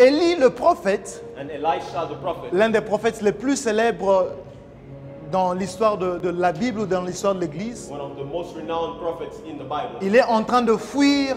Élie le prophète, and Elisha the prophet, l'un des prophètes les plus célèbres dans l'histoire de la Bible ou dans l'histoire de l'Église, one of the most renowned prophets in the Bible, il est en train de fuir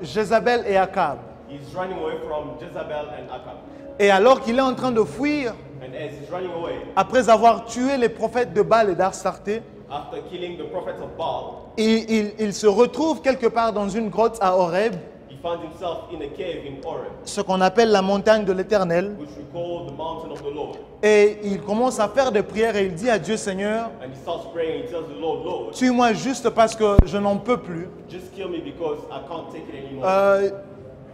Jézabel et Akab. he's running away from Jezebel and Akab. Et alors qu'il est en train de fuir, And as he's running away, après avoir tué les prophètes de Baal et d'Arstarté, after killing the prophets of Baal, il se retrouve quelque part dans une grotte à Horeb, he found himself in a cave in Horeb, ce qu'on appelle la montagne de l'Éternel. which we call the mountain of the Lord. Et il commence à faire des prières et il dit à Dieu, Seigneur, And he starts praying. He tells the Lord, Lord, tue-moi juste parce que je n'en peux plus. just kill me because I can't take it anymore.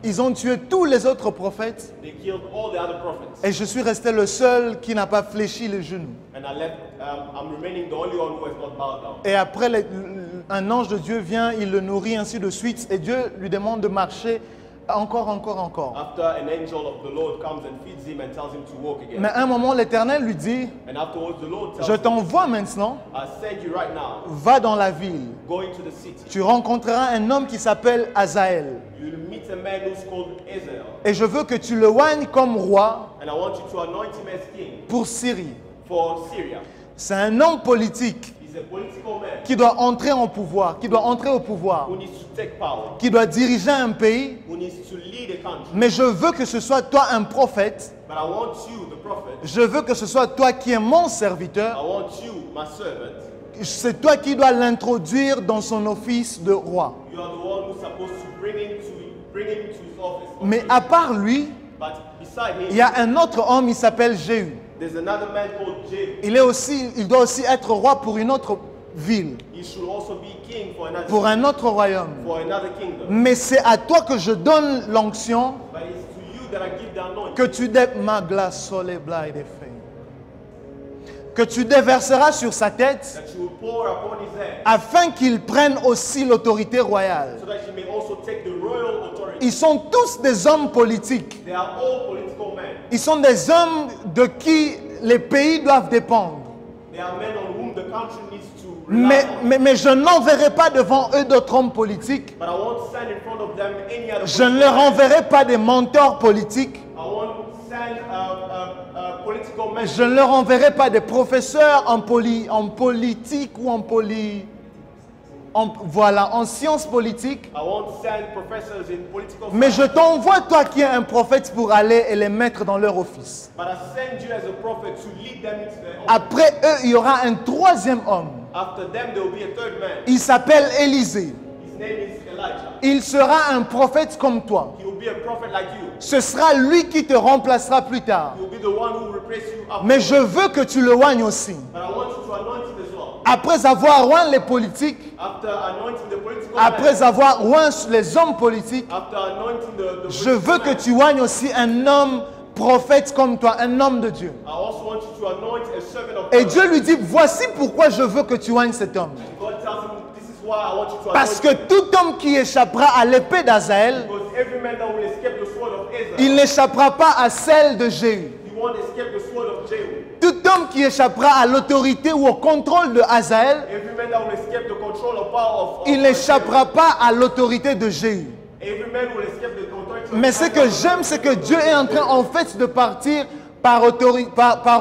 Ils ont tué tous les autres prophètes They killed all the other prophets, et je suis resté le seul qui n'a pas fléchi les genoux. and I'm remaining the only one who has not bowed down. Et après, un ange de Dieu vient, il le nourrit, ainsi de suite. Et Dieu lui demande de marcher encore. After an angel of the Lord comes and feeds him and tells him to walk again. Mais à un moment, l'Éternel lui dit, And afterwards the Lord tells je him, t'envoie maintenant, I send you right now, va dans la ville. go into the city. Tu rencontreras un homme qui s'appelle Azaël. You'll meet a man who's called Israel. Et je veux que tu le oignes comme roi And I want you to anoint him as king pour Syrie. for Syria. C'est un homme politique He's a political man qui doit entrer en pouvoir, qui doit entrer au pouvoir, who needs to take power, qui doit diriger un pays. who needs to lead a country. Mais je veux que ce soit toi un prophète. But I want you, the prophet, Je veux que ce soit toi qui es mon I serviteur. want you, my servant. C'est toi qui dois l'introduire dans son office de roi. You are the one who's supposed to bring him to his office. Mais à part lui, But beside il him, y a un autre homme, il s'appelle Jéhu. there's another man called Jehu. Il doit aussi être roi pour une autre ville, He should also be king for another pour un autre royaume. for another kingdom. Mais c'est à toi que je donne l'onction But it's to you that I give the anointing. que tu que tu déverseras sur sa tête That you will pour upon his head, afin qu'il prenne aussi l'autorité royale. so that he may also take the royal authority. Ils sont tous des hommes politiques. They are all political men. Ils sont des hommes de qui les pays doivent dépendre. They are men on whom the country needs to rely on. Mais je n'enverrai pas devant eux d'autres hommes politiques. But I won't stand in front of them any other Je ne political leur man. enverrai pas des mentors politiques. I won't send political men. Je ne leur enverrai pas des professeurs en politique ou en sciences politiques. I won't send professors in political Mais je science. t'envoie, toi qui es un prophète, pour aller et les mettre dans leur office. But I send you as a prophet to lead them into their office. Après eux, il y aura un troisième homme. After them, there will be a third man. Il s'appelle Élisée. His name is Elijah. Il sera un prophète comme toi. He will be a prophet like you. Ce sera lui qui te remplacera plus tard. He will be the one who will replace you after. Mais je veux que tu le oignes aussi. But I want you to anoint him as well. Après avoir oint les politiques, After anointing the political après man, avoir oint les hommes politiques, after anointing the je veux political que man, tu oignes aussi un homme prophète comme toi, un homme de Dieu. I also want you to anoint a servant of Et God. Dieu lui dit, voici pourquoi je veux que tu oignes cet homme. God tells him, this is why I want you to Parce que anoint him. tout homme qui échappera à l'épée d'Azaël, Because every man that will escape the sword of Israel, il n'échappera pas à celle de Jéhu. he won't escape the sword of Jehu. Tout homme qui échappera à l'autorité ou au contrôle de Azaël, Every man that will escape the control of power of il n'échappera pas à l'autorité de Jéhu. Every man will escape the authority of Mais ce que j'aime, c'est que Dieu est en train en fait de partir par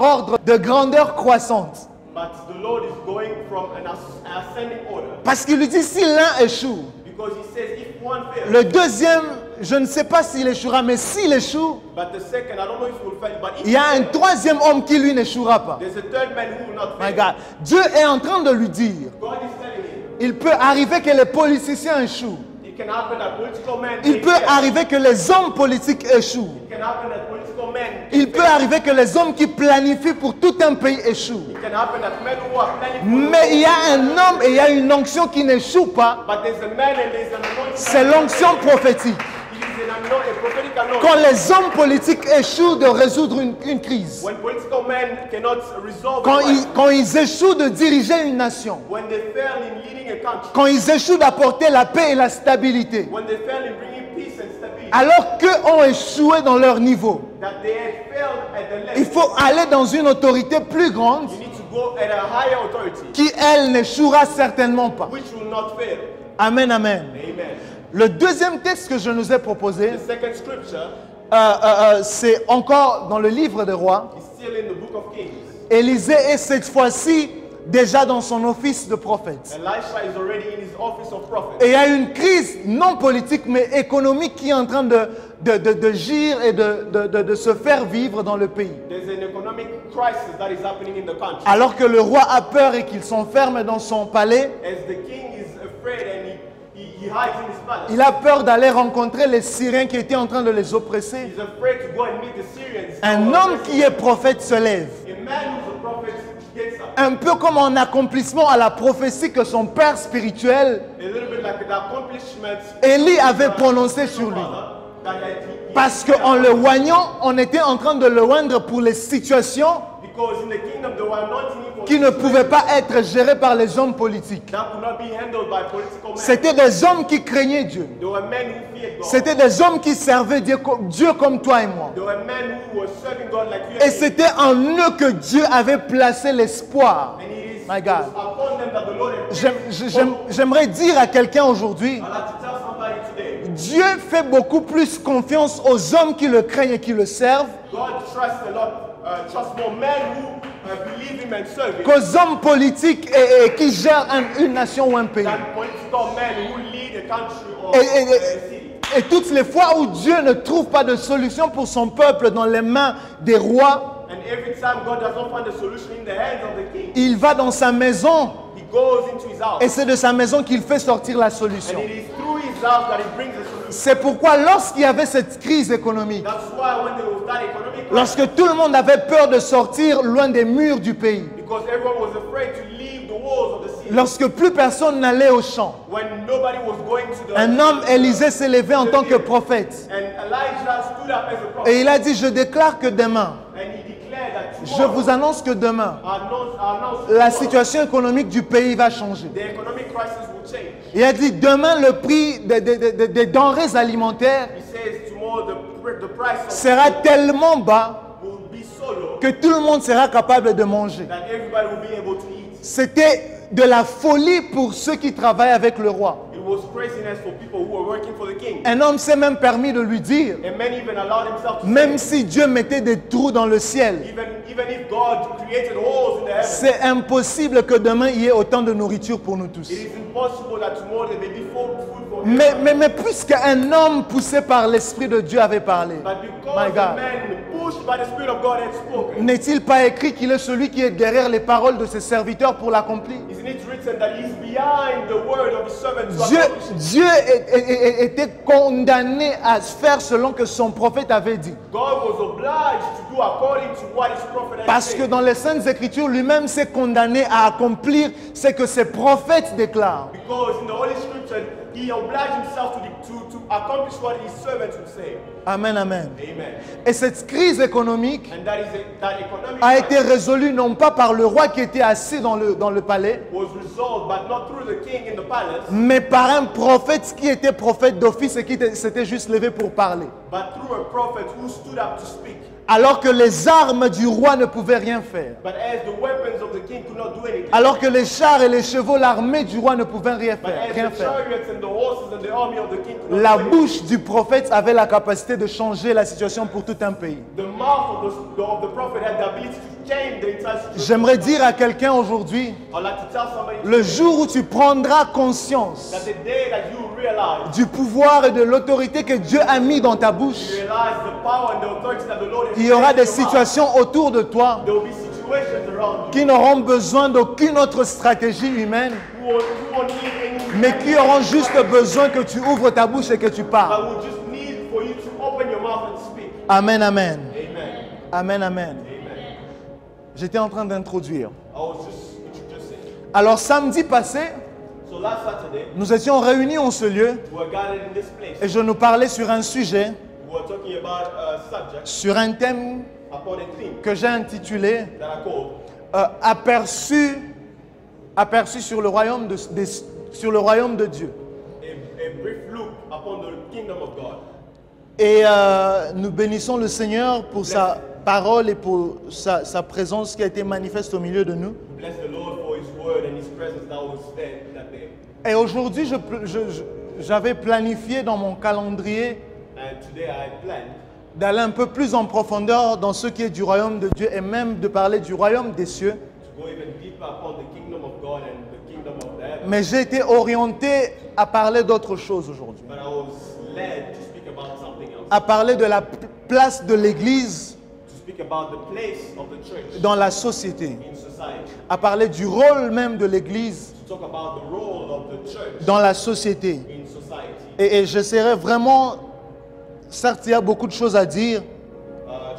ordre de grandeur croissante. But the Lord is going from an ascending order. Parce qu'il lui dit, si l'un échoue, Because he says if one fails, le deuxième, je ne sais pas s'il échouera, mais s'il échoue, but the second, I don't know if he will fail, but if il y a he un fails, troisième homme qui lui n'échouera pas. there's a third man who will not My fail. God. Dieu est en train de lui dire, God is telling him, il peut arriver que les politiciens échouent. it can happen that political men Il may peut fail. arriver que les hommes politiques échouent. It can happen that political men Il peut arriver que les hommes qui planifient pour tout un pays échouent. It can happen that men who are planning for Mais il y a un homme et il y a une onction qui n'échoue pas. but there's a man and there's an anointing. C'est l'onction prophétique. It is a prophetic anointing. Quand les hommes politiques échouent de résoudre une crise, When political men cannot resolve a crisis, quand ils échouent de diriger une nation, when they fail in leading a country, quand ils échouent d'apporter la paix et la stabilité, when they fail in bringing peace and stability, alors qu'eux ont échoué dans leur niveau, that they had failed at the level, il faut aller dans une autorité plus grande you need to go at a higher authority, qui, elle, n'échouera certainement pas. which will not fail. Amen, amen. Amen. Le deuxième texte que je nous ai proposé, The second scripture, c'est encore dans le livre des rois. It's still in the book of Kings. Élisée est cette fois-ci déjà dans son office de prophète. Elisha is already in his office of prophet. Et il y a une crise non politique mais économique qui est en train de gire et de se faire vivre dans le pays. There's an economic crisis that is happening in the country. Alors que le roi a peur et qu'il s'enferme dans son palais, As the king is afraid and he hides in his palace. il a peur d'aller rencontrer les Syriens qui étaient en train de les oppresser. He's afraid to go and meet the Syrians. Un homme qui est prophète se lève. A man who's a prophet gets up. Un peu comme en accomplissement à la prophétie que son père spirituel, A little bit like the accomplishment Élie, avait prononcé sur lui. Parce qu'en le oignant, on était en train de le oindre pour les situations Because in the kingdom they were anointing him for qui ne pouvaient pas être gérées par les hommes politiques. that could not be handled by political men. C'était des hommes qui craignaient Dieu. There were men who feared God. C'était des hommes qui servaient Dieu comme toi et moi. There were men who were serving God like you Et and me. c'était en eux que Dieu avait placé l'espoir. And it is My God. upon them that the Lord had J'aimerais dire à quelqu'un aujourd'hui, I'd like to tell somebody today, Dieu fait beaucoup plus confiance aux hommes qui le craignent et qui le servent God trusts a lot, trusts more men who believe him and serve him qu'aux hommes politiques et qui gèrent une nation ou un pays. than political men who lead a country or Et, a et- city. et toutes les fois où Dieu ne trouve pas de solution pour son peuple dans les mains des rois, And every time God does not find a solution in the hands of the king, il va dans sa maison he goes into his house. et c'est de sa maison qu'il fait sortir la solution. And it is through his house that he brings a solution. C'est pourquoi lorsqu'il y avait cette crise économique, That's why when there was that economic crisis, lorsque tout le monde avait peur de sortir loin des murs du pays, because everyone was afraid to leave the walls of the city, lorsque plus personne n'allait au champ, when nobody was going to the un homme, Élisée, s'est levé en tant que prophète. and Elijah stood up as a prophet Et il a dit, je déclare que demain, and he declared that je tomorrow, vous annonce que demain, announce la tomorrow, situation économique du pays va changer. the economic crisis will change. Il a dit, demain, le prix des denrées alimentaires He says tomorrow the price of sera food tellement bas will be so low que tout le monde sera capable de manger. that everybody will be able to eat. C'était de la folie pour ceux qui travaillent avec le roi. It was craziness for people who were working for the king. Un homme s'est même permis de lui dire, And many even allowed himself to même say, si Dieu mettait des trous dans le ciel, even if God created holes in the heavens, c'est impossible que demain il y ait autant de nourriture pour nous tous. it is impossible that tomorrow there may be food for everyone. Mais puisqu'un homme poussé par l'Esprit de Dieu avait parlé, But My because the God, man pushed by the Spirit of God had spoken, n'est-il pas écrit qu'il est celui qui est derrière les paroles de ses serviteurs pour l'accomplir? isn't it written that he is behind the word of his servant to Dieu, accomplish it? Dieu était condamné à faire selon que son prophète avait dit. God was obliged to do according to what his prophet had Parce que said. dans les Saintes Écritures, lui-même s'est condamné à accomplir ce que ses prophètes déclarent. Because in the Holy Scripture, he obliged himself to accomplish what his servants would say. Amen, amen. Amen. Et cette crise économique And that economic a été crisis résolue non pas par le roi qui était assis dans le palais, was resolved, but not through the king in the palace, mais par un prophète qui était prophète d'office et qui s'était juste levé pour parler. but through a prophet who stood up to speak. Alors que les armes du roi ne pouvaient rien faire. But as the weapons of the king could not do anything, Alors que les chars et les chevaux, l'armée du roi ne pouvaient rien but as faire. the chariots and the horses and the army of the king could not La do anything, bouche du prophète avait la capacité de changer la situation pour tout un pays. the mouth of the prophet had the ability to change the entire situation. J'aimerais dire à quelqu'un aujourd'hui, I'd like to tell somebody le jour où tu prendras conscience that the day that you realize du pouvoir et de l'autorité que Dieu a mis dans ta bouche, the power and the authority that the Lord has il y aura placed des in your mouth, situations autour de toi there will be situations around you qui n'auront besoin d'aucune autre stratégie humaine, who won't need any, mais qui auront juste besoin que tu ouvres ta bouche et que tu parles. but will just need for you to open your mouth and speak. Amen, amen. Amen. Amen, amen. Amen. J'étais en train d'introduire. I was just introducing. Alors samedi passé, So last Saturday, nous étions réunis en ce lieu we were gathered in this place. et je nous parlais sur un sujet, We were talking about a subject, sur un thème upon a theme que j'ai intitulé that I called aperçu sur le royaume sur le royaume de Dieu. a brief look upon the kingdom of God. Et nous bénissons le Seigneur pour sa parole et pour sa présence qui a été manifeste au milieu de nous. Bless the Lord for his word and his presence that was there that day. Et aujourd'hui, j'avais planifié dans mon calendrier And today I had planned d'aller un peu plus en profondeur dans ce qui est du royaume de Dieu et même de parler du royaume des cieux. to go even deeper upon the kingdom of God and the kingdom of the heaven. Mais j'ai été orienté à parler d'autre chose aujourd'hui. But I was led to speak about something else. À parler de la place de l'Église To speak about the place of the church dans la société. in society. À parler du rôle même de l'Église To talk about the role of the church dans la société. in society. Et j'essaierai vraiment, certes il y a beaucoup de choses à dire,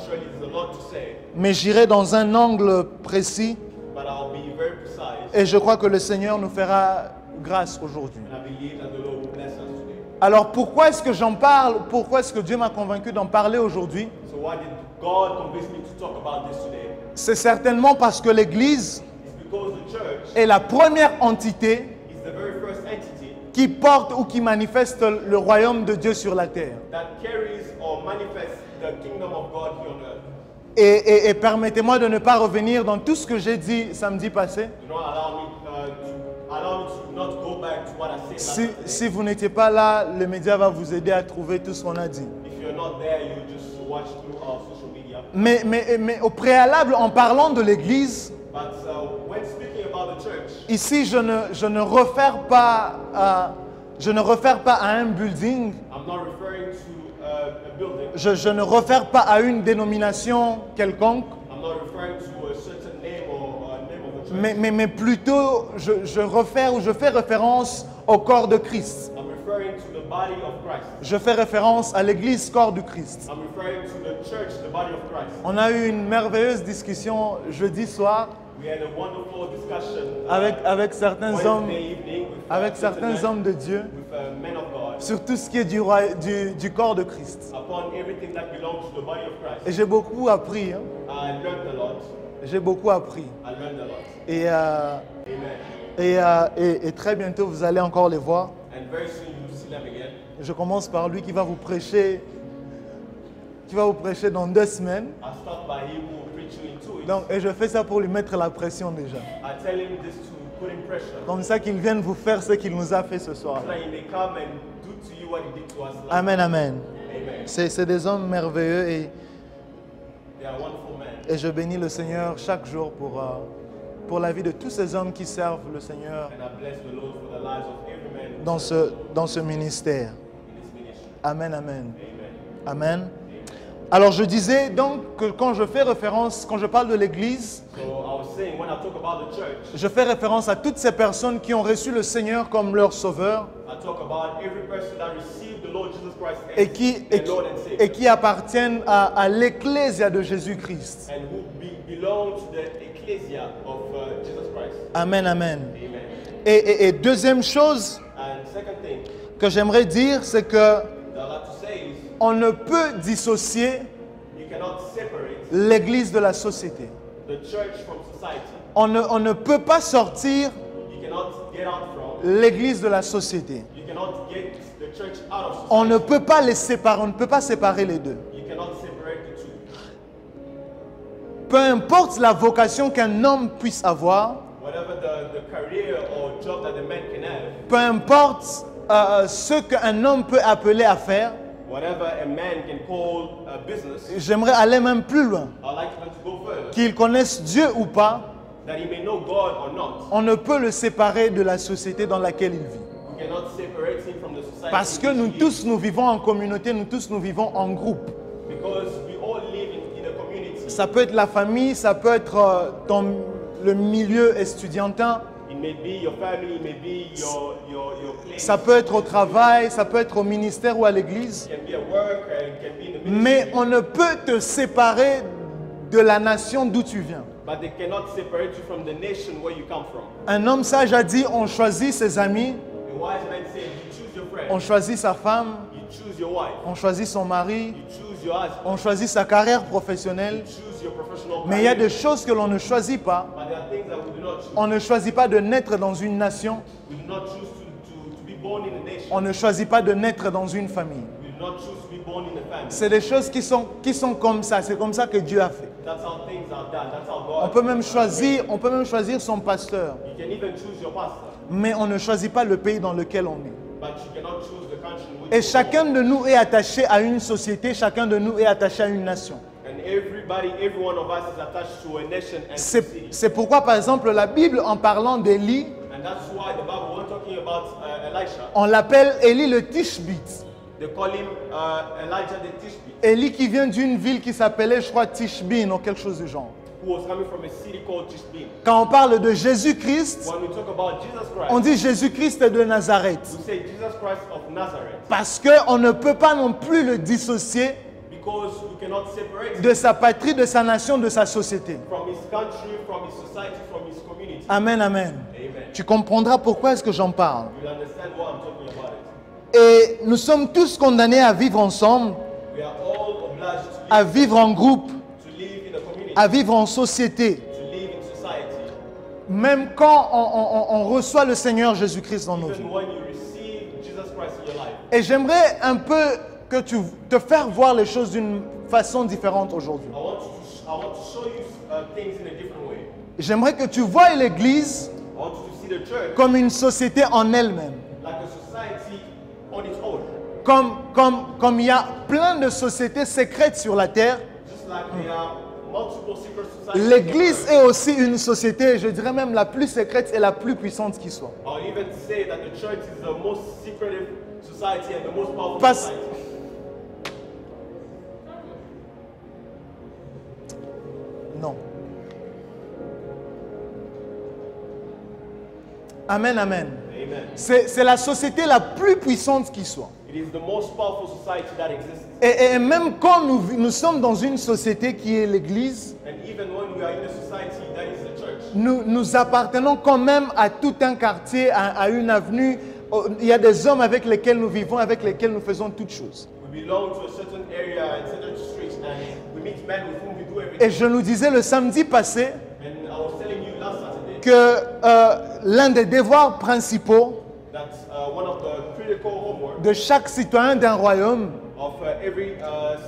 Surely there's a lot to say, mais j'irai dans un angle précis but I'll be very precise. et je crois que le Seigneur nous fera grâce aujourd'hui. And I believe that the Lord will bless us today. Alors pourquoi est-ce que j'en parle? Pourquoi est-ce que Dieu m'a convaincu d'en parler aujourd'hui? So why did God convince me to talk about this today? C'est certainement parce que l'Église It's because the church est la première entité is the very first entity qui porte ou qui manifeste le royaume de Dieu sur la terre. that carries or manifests the kingdom of God here on earth. Et permettez-moi de ne pas revenir dans tout ce que j'ai dit samedi passé. Do not allow me to not go back to what I said last Sunday. Si vous n'étiez pas là, le média va vous aider à trouver tout ce qu'on a dit. If you're not there, you just watch through our social media. Mais au préalable, en parlant de l'Église, But when speaking about the church, ici, je ne réfère pas à un building, I'm not referring to a building. je ne réfère pas à une dénomination quelconque, I'm not referring to a certain name or name of a church. mais plutôt je fais référence au corps de Christ. I'm referring to the body of Christ. Je fais référence à l'Église, corps du Christ. I'm referring to the church, the body of Christ. On a eu une merveilleuse discussion jeudi soir We had a wonderful discussion avec certains hommes, Wednesday evening with, avec certains gentlemen, hommes de Dieu with men of God sur tout ce qui est du corps de Christ. upon everything that belongs to the body of Christ. Et j'ai beaucoup appris, hein. I learned a lot. J'ai beaucoup appris. I learned a lot. Et, Amen. et très bientôt, vous allez encore les voir. And very soon you'll see them again. Je commence par lui qui va vous prêcher dans 2 semaines. I start by him who will preach you in 2 weeks. Donc, et je fais ça pour lui mettre la pression déjà. I tell him this to put him pressure. Comme ça qu'il vienne vous faire ce qu'il nous a fait ce soir. So that he may come and do to you what he did to us last Amen, amen. Amen. C'est des hommes merveilleux They are wonderful men. et je bénis le Seigneur chaque jour pour la vie de tous ces hommes qui servent le Seigneur And I bless the Lord for the lives of every man dans ce ministère. in his ministry. Amen, amen. Amen. Amen. Alors je disais donc que quand je fais référence, quand je parle de l'Église, So I was saying, when I talk about the church, je fais référence à toutes ces personnes qui ont reçu le Seigneur comme leur sauveur I talk about every person that received the Lord Jesus Christ as et their Lord and Savior, qui appartiennent à l'Ecclésia de Jésus-Christ. and who belong to the ecclesia of Jesus Christ. Amen, amen. Amen. Et deuxième chose And second thing que j'aimerais dire, c'est que that I'd like to say is, on ne peut dissocier you cannot separate l'Église de la société. the church from society. On ne peut pas sortir You cannot get out from, l'Église de la société. you cannot get the church out of society. On ne peut pas les séparer, on ne peut pas séparer les deux. You cannot separate the two. Peu importe la vocation qu'un homme puisse avoir, Whatever the career or job that the man can have, peu importe ce qu'un homme peut appeler à faire, whatever a man can call a business, j'aimerais aller même plus loin. I'd like him to go further. Qu'il connaisse Dieu ou pas, That he may know God or not. on ne peut le séparer de la société dans laquelle il vit. We cannot separate him from the society. Parce que in nous which he tous, nous vivons en communauté, nous tous, nous vivons en groupe. lives. Because we all live in a community. Ça peut être la famille, ça peut être le milieu estudiantin, It may be your family, it may be your place. ça peut être au travail, ça peut être au ministère ou à l'église. It can be at work, it can be in the ministry. Mais on ne peut te séparer de la nation d'où tu viens. But they cannot separate you from the nation where you come from. Un homme sage a dit, on choisit ses amis, A wise man said, you choose your friend, on choisit sa femme, you choose your wife, on choisit son mari, you choose your husband, on choisit sa carrière professionnelle. you choose your professional Mais il y a career. des choses que l'on ne choisit pas. But there are things that we do not choose. On ne choisit pas de naître dans une nation. We do not choose to be born in a nation. On ne choisit pas de naître dans une famille. We do not choose to be born in a family. C'est des choses qui sont comme ça. C'est comme ça que Dieu a fait. That's how things are done. That's how God. On peut même choisir son pasteur. You can even choose your pastor. Mais on ne choisit pas le pays dans lequel on est. but you cannot choose the country in which Et you chacun born. de nous est attaché à une société, chacun de nous est attaché à une nation. And every one of us is attached to a nation and to a city. C'est pourquoi, par exemple, la Bible, en parlant d'Élie, And that's why the Bible, when talking about Elisha, on l'appelle Élie le Tishbite. they call him Elijah the Tishbe, Élie qui vient d'une ville qui s'appelait, je crois, Tishbin ou quelque chose du genre. who was coming from a city called Tishbe. Quand on parle de Jésus-Christ, When we talk about Jesus Christ, on dit Jésus-Christ de Nazareth. we say Jesus Christ of Nazareth Parce qu'on ne peut pas non plus le dissocier because we cannot separate de sa patrie, de sa nation, de sa société. from his country, from his society, from his community. Amen, amen. Amen. Tu comprendras pourquoi est-ce que j'en parle. You'll understand what I'm talking about. Et nous sommes tous condamnés à vivre ensemble, We are all obliged à vivre en groupe, to live in a community, à vivre en société, to live in society. même quand on reçoit le Seigneur Jésus-Christ dans nos vies. Even when you receive Jesus Christ in your life. Et j'aimerais un peu que te faire voir les choses d'une façon différente aujourd'hui. I want to show you things in a different way. J'aimerais que tu vois l'Église I want you to see the church comme une société en elle-même. like a society on its own. Comme il y a plein de sociétés secrètes sur la terre, Just like there are multiple secret societies. l'Église est aussi une société, je dirais même la plus secrète et la plus puissante qui soit. I'll even say that the church is the most secretive society and the most powerful Parce- society. Non. Amen, amen. Amen. C'est la société la plus puissante qui soit. It is the most powerful society that exists. Et même quand nous sommes dans une société qui est l'Église, And even when we are in a society that is the church, nous appartenons quand même à tout un quartier, à une avenue. Il y a des hommes avec lesquels nous vivons, avec lesquels nous faisons toutes choses. we belong to a certain area and certain streets, and we meet men with whom we do everything. Et je nous disais le samedi passé And I was telling you last Saturday que l'un des devoirs principaux that one of the critical homework de chaque citoyen d'un royaume, of every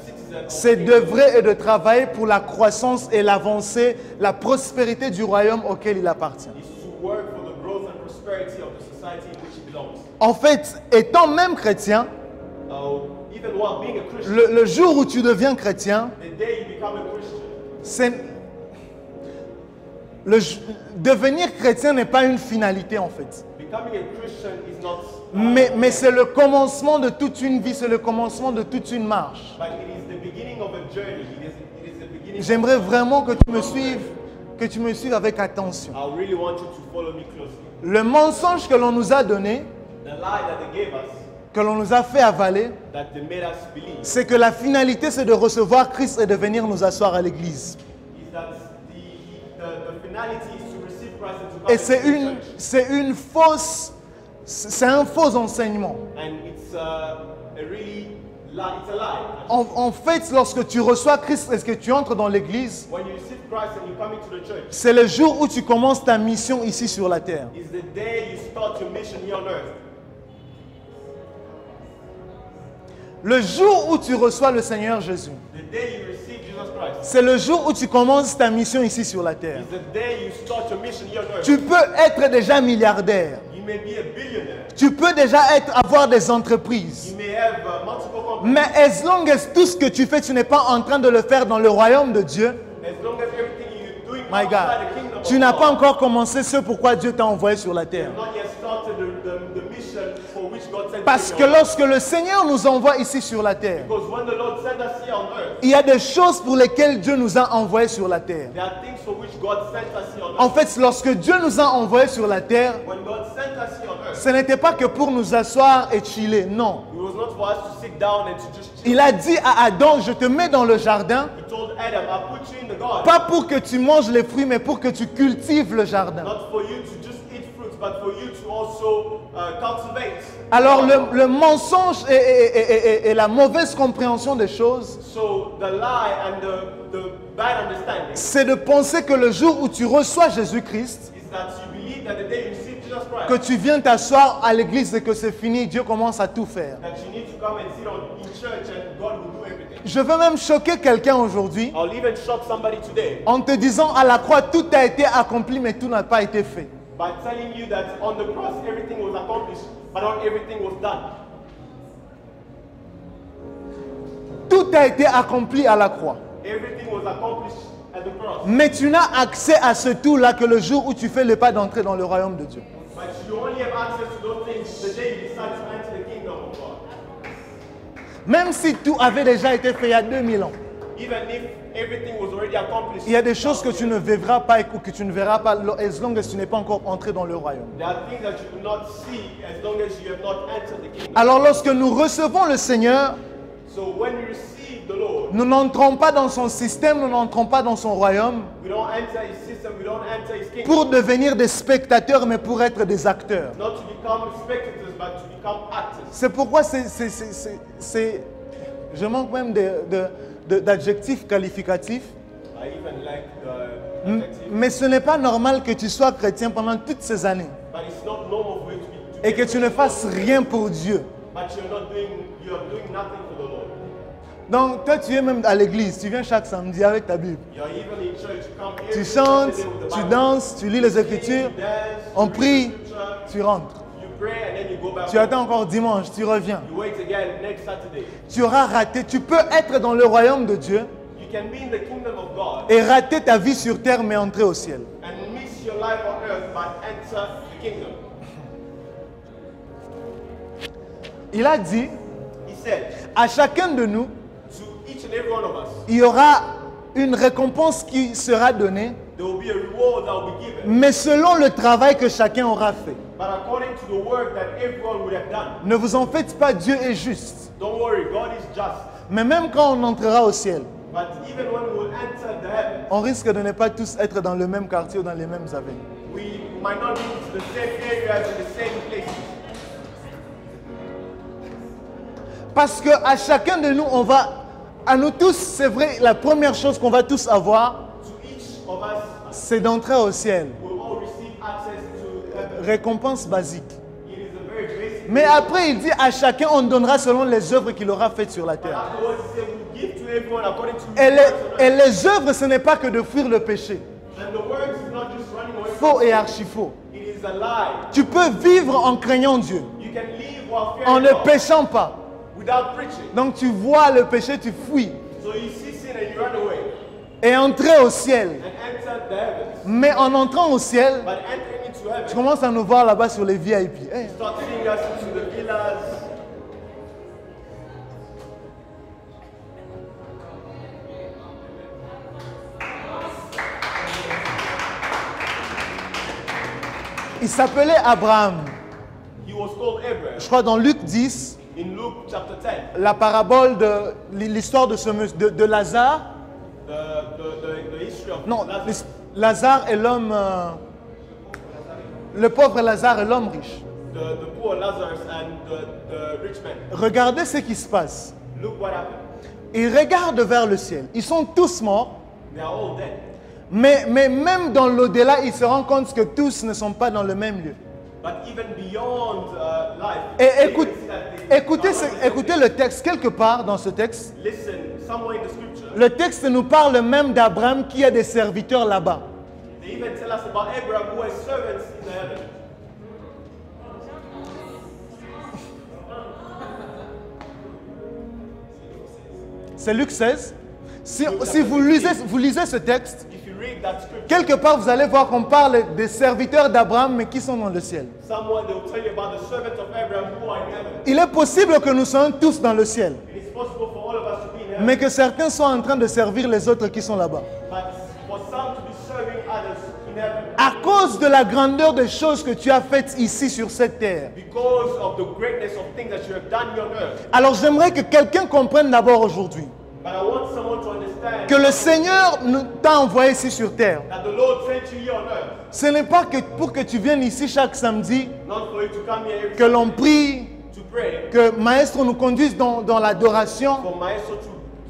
citizen of c'est the d'œuvrer et de travailler pour la croissance et l'avancée, la prospérité du royaume auquel il appartient. is to work for the growth and prosperity of the society in which he belongs. En fait, étant même chrétien, Even while being a Christian, le jour où tu deviens chrétien, the day you become a Christian, c'est devenir chrétien n'est pas une finalité en fait. becoming a Christian is not, Mais c'est le commencement de toute une vie, c'est le commencement de toute une marche. but it is the beginning of a journey. It is the beginning. J'aimerais vraiment que tu me suives avec attention. I really want you to follow me closely. Le mensonge que l'on nous a donné, The lie that they gave us, que l'on nous a fait avaler, that they made us believe, c'est que la finalité c'est de recevoir Christ et de venir nous asseoir à l'église. is that the finality is to receive Christ and to come Et into the church. c'est un faux enseignement. And it's a really lie. It's a lie. En fait, lorsque tu reçois Christ et que tu entres dans l'église, When you receive Christ and you come into the church, c'est le jour où tu commences ta mission ici sur la terre. is the day you start your mission here on earth. Le jour où tu reçois le Seigneur Jésus, The day you receive Jesus Christ c'est le jour où tu commences ta mission ici sur la terre. is the day you start your mission here on earth. Tu peux être déjà milliardaire. You may be a billionaire. Tu peux déjà avoir des entreprises. You may have multiple companies. Mais as long as tout ce que tu fais, tu n'es pas en train de le faire dans le royaume de Dieu, As long as everything you're doing my God, outside the kingdom tu of n'as God, pas encore commencé ce pourquoi Dieu t'a envoyé sur la terre. not yet started the mission for which God sent Parce you que here on earth. lorsque le Seigneur nous envoie ici sur la terre, Because when the Lord sent us here on earth, il y a des choses pour lesquelles Dieu nous a envoyés sur la terre. there are things for which God sent us here on earth. En fait, lorsque Dieu nous a envoyés sur la terre, When God sent us here on earth, ce n'était pas que pour nous asseoir et chiller, non. it was not for us to sit down and to just chill. Il a dit à Adam, je te mets dans le jardin, He told Adam, I put you in the garden, pas pour que tu manges les fruits, mais pour que tu cultives le jardin. not for you to just eat fruits, but for you to also cultivate. Alors le mensonge et la mauvaise compréhension des choses, So the lie and the bad understanding c'est de penser que le jour où tu reçois Jésus-Christ, is that you believe that the day you receive Jesus Christ, que tu viens t'asseoir à l'église et que c'est fini, Dieu commence à tout faire. that you need to come and sit in church and God will do everything. Je veux même choquer quelqu'un aujourd'hui I'll even shock somebody today en te disant à la croix, tout a été accompli, mais tout n'a pas été fait. by telling you that on the cross everything was accomplished, but not everything was done. Tout a été accompli à la croix. Everything was accomplished at the cross. Mais tu n'as accès à ce tout-là que le jour où tu fais le pas d'entrer dans le royaume de Dieu. But you only have access to those things the day you decide to enter the kingdom of God. Même si tout avait déjà été fait il y a 2000 ans, Even if everything was already accomplished. il y a des choses que tu ne verras pas ou que tu ne verras pas as long as tu n'es pas encore entré dans le royaume. There are things that you will not see as long as you have not entered the kingdom. Alors lorsque nous recevons le Seigneur, So when we receive the Lord, nous n'entrons pas dans son système, nous n'entrons pas dans son royaume we don't enter his system, we don't enter his kingdom. pour devenir des spectateurs, mais pour être des acteurs. Not to become spectators, but to become actors. C'est pourquoi je manque même d'adjectifs qualificatifs. I even like the adjective. Mais ce n'est pas normal que tu sois chrétien pendant toutes ces années But it's not normal for you to be et que tu ne fasses rien pour Dieu. but you're doing nothing for the Lord. Donc toi tu es même à l'église, tu viens chaque samedi avec ta Bible. You're even in church, you come Tu every chantes, Sunday with the tu Bible. danses, tu lis les You Écritures, dance, on you read prie, the scripture, tu rentres. you pray and then you go back Tu home. attends encore dimanche, tu reviens. You wait again next Saturday. Tu auras raté, tu peux être dans le royaume de Dieu You can be in the kingdom of God et rater ta vie sur terre mais entrer au ciel. and miss your life on earth but enter the kingdom. Il a dit, He said, à chacun de nous, to each and every one of us, il y aura une récompense qui sera donnée, there will be a reward that will be given. mais selon le travail que chacun aura fait. But according to the work that everyone would have done. Ne vous en faites pas, Dieu est juste. Don't worry, God is just. Mais même quand on entrera au ciel, But even when we will enter the heaven, on risque de ne pas tous être dans le même quartier ou dans les mêmes avenues. we might not be to the same areas and the same places. Parce qu'à chacun de nous, à nous tous, c'est vrai, la première chose qu'on va tous avoir, To each of us, c'est d'entrer au ciel. we'll all receive access to heaven. Récompense basique. It is a very basic. Mais après, il dit à chacun, on donnera selon les œuvres qu'il aura faites sur la terre. Afterwards, he said, we'll give to everyone according to Et his works on les, et earth. les œuvres, ce n'est pas que de fuir le péché. And the works is not just running away Faux from et sin. archi-faux. It is a lie. Tu peux vivre en craignant Dieu, You can live while en fearing ne God péchant pas. without preaching. Donc tu vois le péché, tu fuis. So you see sin and you run away Et entrer au ciel. and enter the heavens. Mais en entrant au ciel, But entering into tu heaven, commences à nous voir là-bas sur les VIP. Eh, start seeing us into the villas. il s'appelait Abraham. He was called Abraham. Je crois dans Luc 10, In Luke chapter 10, la parabole de l'histoire de Lazare. the history of Non, Lazarus, Lazare est l'homme. Le pauvre Lazare est l'homme riche. the poor Lazarus and the rich man. Regardez ce qui se passe. Look what happened. Ils regardent vers le ciel. Ils sont tous morts. They are all dead. Mais même dans l'au-delà, ils se rendent compte que tous ne sont pas dans le même lieu. But even beyond life, Et they can see that they écoutez, are not the same écoutez le texte, quelque part dans ce texte. place. Listen, somewhere in the scripture, Le texte nous parle même d'Abraham qui a des serviteurs là-bas. they even tell us about Abraham who has servants in the heaven. C'est Luc 16. Si vous lisez ce texte, If you read that scripture, quelque part vous allez voir qu'on parle des serviteurs d'Abraham mais qui sont dans le ciel. somewhere they will tell you about the servants of Abraham who are in heaven. Il est possible que nous soyons tous dans le ciel, It is possible for all of us to be in heaven, mais que certains soient en train de servir les autres qui sont là-bas. but for some to be serving others in heaven À cause de la grandeur des choses que tu as faites ici sur cette terre. because of the greatness of things that you have done here on earth. Alors j'aimerais que quelqu'un comprenne d'abord aujourd'hui But I want someone to understand que le Seigneur t'a envoyé ici sur terre. that the Lord sent you here on earth, Ce n'est pas que pour que tu viennes ici chaque samedi, not for you to come here every que l'on prie, to pray, que Maestro nous conduise dans l'adoration, for Maestro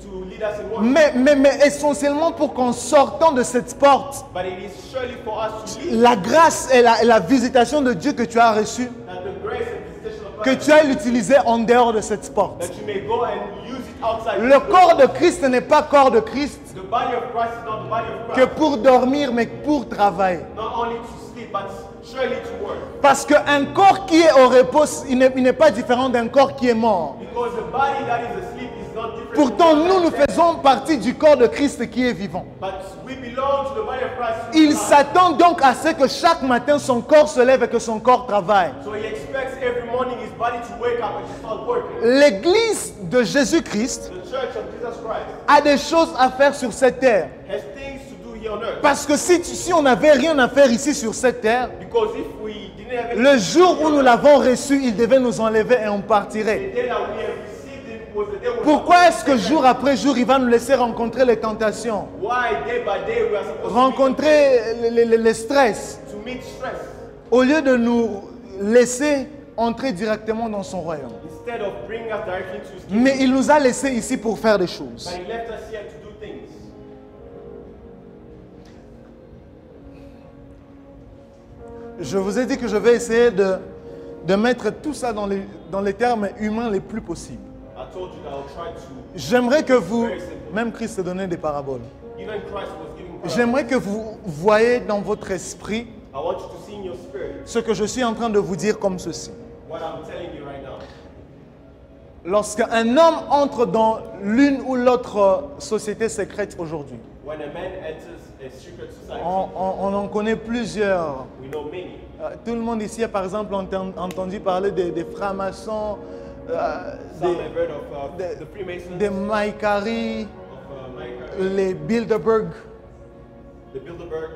to lead us in worship. mais essentiellement pour qu'en sortant de cette porte, But it is surely for us to lead la grâce et la visitation de Dieu que tu as reçue, that the grace and visitation of que God, tu as l'utiliser en dehors de cette porte. that you may go and use it outside. Le corps de Christ n'est pas corps de Christ The body of Christ is not the body of que Christ. pour dormir, mais pour travailler. Not only to sleep, but surely to work. Parce qu'un corps qui est au repos, il n'est pas différent d'un corps qui est mort. Because the body that is asleep is not different. Pourtant, from the nous body that is faisons partie du corps de Christ qui est vivant. But we belong to the body of Christ. who Il is alive. s'attend donc à ce que chaque matin son corps se lève et que son corps travaille. So he expects every morning his body to wake up and to start working. L'église de Jésus-Christ The church of Jesus Christ a des choses à faire sur cette terre. has things to do here on earth. Parce que si on n'avait rien à faire ici sur cette terre, Because if we didn't have le jour où nous l'avons reçu, il devait nous enlever et on partirait. the day that we have received him was the day we were Pourquoi est-ce que supposed to jour après jour, il va nous laisser rencontrer les tentations, Why day by day we are supposed rencontrer les stress, to meet stress au lieu de nous laisser entrer directement dans son royaume? instead of bringing us directly to his kingdom? Mais il nous a laissés ici pour faire des choses. But he left us here to do things. Je vous ai dit que je vais essayer de mettre tout ça dans les termes humains les plus possibles. I told you that I'll try to. J'aimerais que vous, même Christ a donné des paraboles, Even Christ was giving parables. j'aimerais que vous voyez dans votre esprit I want you to see in your spirit ce que je suis en train de vous dire comme ceci. what I'm telling you right now. Lorsqu'un homme entre dans l'une ou l'autre société secrète aujourd'hui, When a man enters a secret society, on en connaît plusieurs. we know many. Tout le monde ici a par exemple entendu parler des francs-maçons, Some have heard of the Freemasons, des Maïkari, of Micah, les Bilderberg the Bilderberg,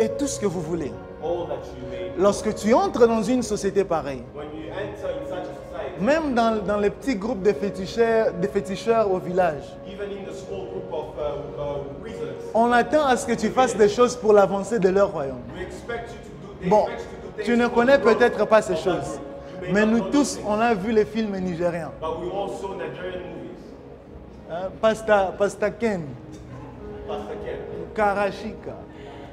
et tout ce que vous voulez. all that you may. Lorsque tu entres dans une société pareille, When you enter in such a society, même dans les petits groupes de féticheurs au village, even in the small group of wizards, on attend à ce que tu fasses des choses pour l'avancée de leur royaume. we expect you to do. They Bon, expect you to do things tu ne for connais the growth peut-être pas ces of that choses, group. You may mais not nous know tous, those things, on a vu les films nigériens. but we also Nigerian movies. Hein, Pasta Ken, Pastor Ken, Karashika.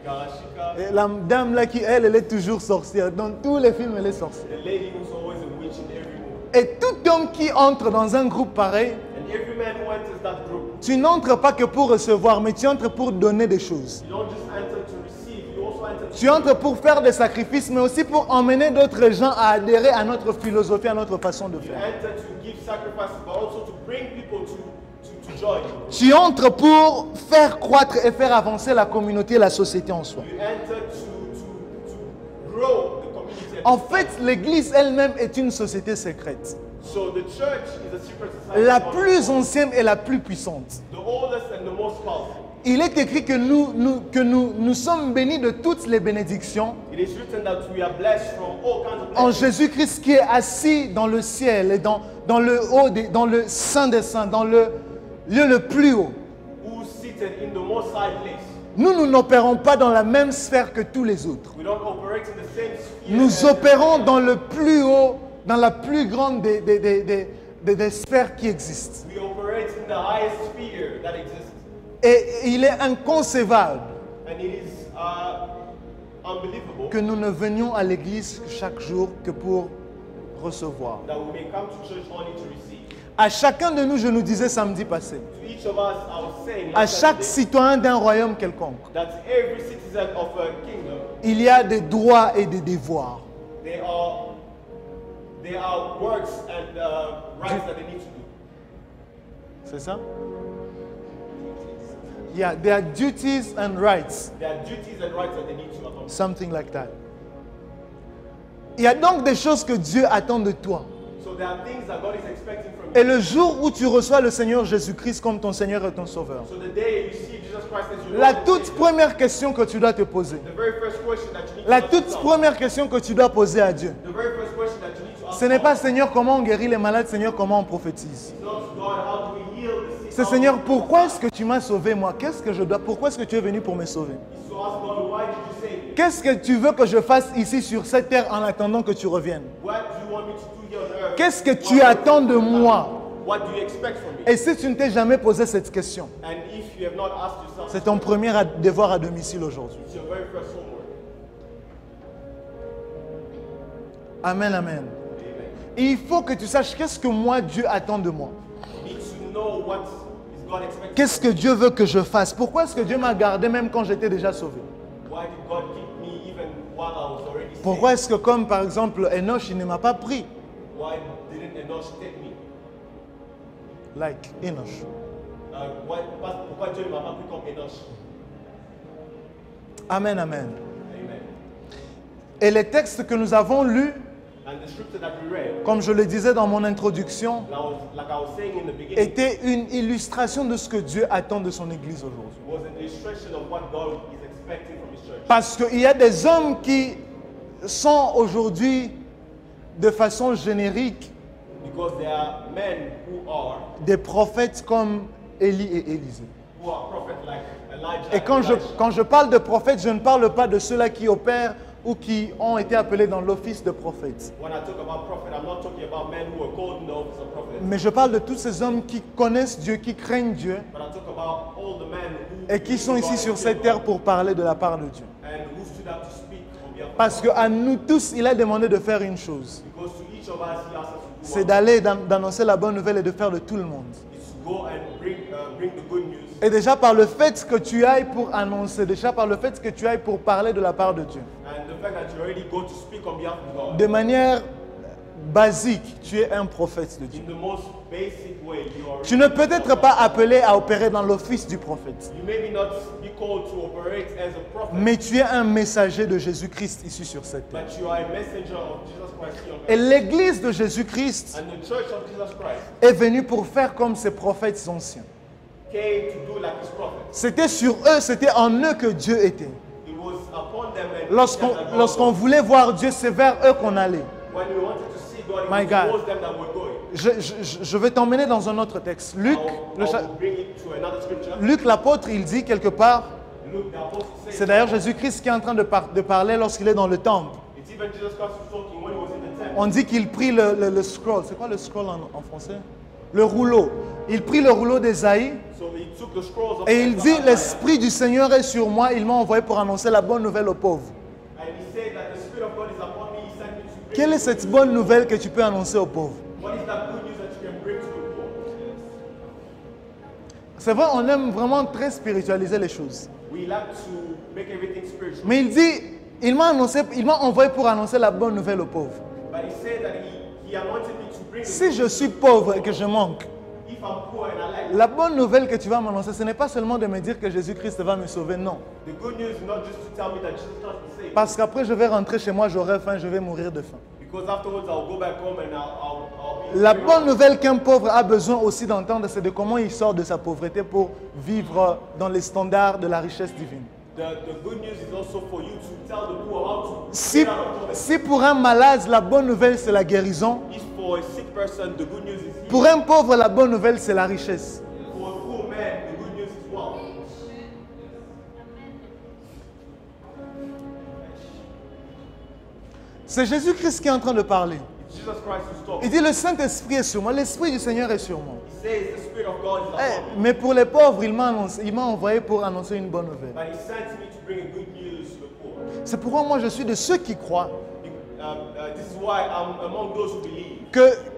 Karashika, Et la dame là qui, elle est toujours sorcière. Dans tous les films, elle est sorcière. the lady who's always a witch in every movie. Et tout homme qui entre dans un groupe pareil, And every man who enters that group, tu n'entres pas que pour recevoir, mais tu entres pour donner des choses. you don't just enter to receive, you also enter to Tu entres pour faire des sacrifices, mais aussi pour emmener d'autres gens à adhérer à notre philosophie, à notre façon de You faire. enter to give sacrifices, but also to bring people to join you. Tu entres pour faire croître et faire avancer la communauté et la société en soi. You enter to grow the community. En fait, l'Église elle-même est une société secrète. So the church is a secret society. La plus ancienne et la plus puissante. The oldest and the most powerful. Il est écrit que nous sommes bénis de toutes les bénédictions It is written that we are blessed from all kinds of en blessings. Jésus-Christ qui est assis dans le ciel et dans le haut, dans le Saint des Saints, dans le lieu le plus haut. Who is seated in the most high place. Nous n'opérons pas dans la même sphère que tous les autres. We don't operate in the same sphere. Nous as- opérons dans le plus haut, dans la plus grande des sphères qui existent. We operate in the highest sphere that exists. Et il est inconcevable And it is unbelievable que nous ne venions à l'église chaque jour que pour recevoir. that we may come to church only to receive. À chacun de nous, je nous disais samedi passé, To each of us, I was saying à last chaque Saturday, citoyen d'un royaume quelconque, that every citizen of a kingdom, il y a des droits et des devoirs. there are works and rights that they need to do. C'est ça? Yeah, there are duties and rights, There are duties and rights that they need to accomplish. something like that. Il y a donc des choses que Dieu attend de toi. So there are things that God is expecting from Et you. le jour où tu reçois le Seigneur Jésus-Christ comme ton Seigneur et ton Sauveur, So the day you receive Jesus Christ as your la Lord and toute Savior, première question que tu dois te poser, the very first question that you need la to ask toute yourself, première question que tu dois poser à Dieu, the very first question that you need to ask ce n'est pas God, Seigneur comment on guérit les malades, Seigneur comment on prophétise. is not God, how do we heal the sick? C'est Seigneur, pourquoi est-ce que tu m'as sauvé moi? Qu'est-ce que je dois? Pourquoi est-ce que tu es venu pour me sauver? Is to ask God, why did you save me? Qu'est-ce que tu veux que je fasse ici sur cette terre en attendant que tu reviennes? What do you want me to do here on earth? Qu'est-ce que tu attends de moi? What do you expect from me? Et si tu ne t'es jamais posé cette question, And if you have not asked yourself, c'est ton premier devoir à domicile aujourd'hui. it's your very first homework. Amen, amen. Amen. Et il faut que tu saches qu'est-ce que moi Dieu attend de moi. You need to know what is God expecting. Qu'est-ce que Dieu veut que je fasse? Pourquoi est-ce que Dieu m'a gardé même quand j'étais déjà sauvé? Why did God keep me even while I was Pourquoi est-ce que comme par exemple Enoch, il ne m'a pas pris? Why didn't Enoch take me? Like Enoch. Pourquoi Dieu ne m'a pas pris comme Enoch? Amen, amen. Amen. Et les textes que nous avons lus, And the scripture that we read, comme je le disais dans mon introduction, like I was saying in the beginning, était une illustration de ce que Dieu attend de son Église aujourd'hui. was an illustration of what God is expecting from His church. Parce qu'il y a des hommes qui sont aujourd'hui, de façon générique, Because there are men who are des prophètes comme Élie et Élisée. who are prophets like Elijah. Et and Elisha. quand je parle de prophètes, je ne parle pas de ceux-là qui opèrent ou qui ont été appelés dans l'office de prophète. When I talk about prophet, I'm not talking about men who are called in the office of prophet. Mais je parle de tous ces hommes qui connaissent Dieu, qui craignent Dieu But I talk about all the men who et qui sont ici sur cette terre pour parler de la part de Dieu. and who stood up to speak on behalf of Parce God. qu'à nous tous, il a demandé de faire une chose. Because to each of us, He asks us to do C'est one. d'aller d'annoncer la bonne nouvelle et de faire de tout le monde. It's to go and bring the good news. Et déjà par le fait que tu ailles pour annoncer, déjà par le fait que tu ailles pour parler de la part de Dieu, And the fact that you already go to speak on behalf of God. de manière basique, tu es un prophète de Dieu. In the most basic way, you are. Tu ne peux être pas appelé à opérer dans l'office du prophète, You may not be called to operate as a prophet, mais tu es un messager de Jésus-Christ ici sur cette terre. but you are a messenger of Jesus Christ here on Et earth. l'église de Jésus-Christ And the church of Jesus Christ est venue pour faire comme ces prophètes anciens. came to do like His prophets. C'était sur eux, c'était en eux que Dieu était. It was upon them and Lorsqu'on voulait voir Dieu, c'est vers eux qu'on allait. when we wanted to see God, My it God. was them that were going. Je vais t'emmener dans un autre texte. Luc, I will bring it to another scripture. Luc l'apôtre, il dit quelque part, Luke, the apostle says, c'est d'ailleurs Jésus-Christ qui est en train de parler lorsqu'il est dans le temple. it's even Jesus Christ was talking when He was in the temple. On dit qu'il prit le scroll. C'est quoi le scroll en français? Le rouleau. Il prit le rouleau d'Ésaïe So He took the scrolls of et il dit, Isaiah, l'Esprit du Seigneur est sur moi, il m'a envoyé pour annoncer la bonne nouvelle aux pauvres. and He said that the Spirit of God is upon me. He sent me to bring. Quelle est cette bonne nouvelle que tu peux annoncer aux pauvres? What is that good news that you can bring to the poor? C'est vrai, on aime vraiment très spiritualiser les choses. We like to make everything spiritual. Mais il dit, il m'a envoyé pour annoncer la bonne nouvelle aux pauvres. But He said that He anointed me to bring. Si je suis pauvre et que je manque, If I'm poor and I lack, la bonne nouvelle que tu vas m'annoncer, ce n'est pas seulement de me dire que Jésus-Christ va me sauver, non. the good news is not just to tell me that Jesus Christ will save. Parce qu'après, je vais rentrer chez moi, j'aurai faim, je vais mourir de faim. Because afterwards I'll go back home and I'll be. La bonne nouvelle qu'un pauvre a besoin aussi d'entendre, c'est de comment il sort de sa pauvreté pour vivre dans les standards de la richesse divine. The good news is also for you to tell the poor how to Si, get out of poverty. si pour un malade, la bonne nouvelle, c'est la guérison, If for a sick person the good news is healing. pour un pauvre, la bonne nouvelle, c'est la richesse. For a poor man the good news is wealth. C'est Jésus-Christ qui est en train de parler. It's Jesus Christ who's talking. Il dit, le Saint-Esprit est sur moi, l'Esprit du Seigneur est sur moi. He says the Spirit of God is Eh, upon me. mais pour les pauvres, il m'a envoyé pour annoncer une bonne nouvelle. But He sent me to bring a good news to the poor. C'est pourquoi moi je suis de ceux qui croient This is why I'm among those who believe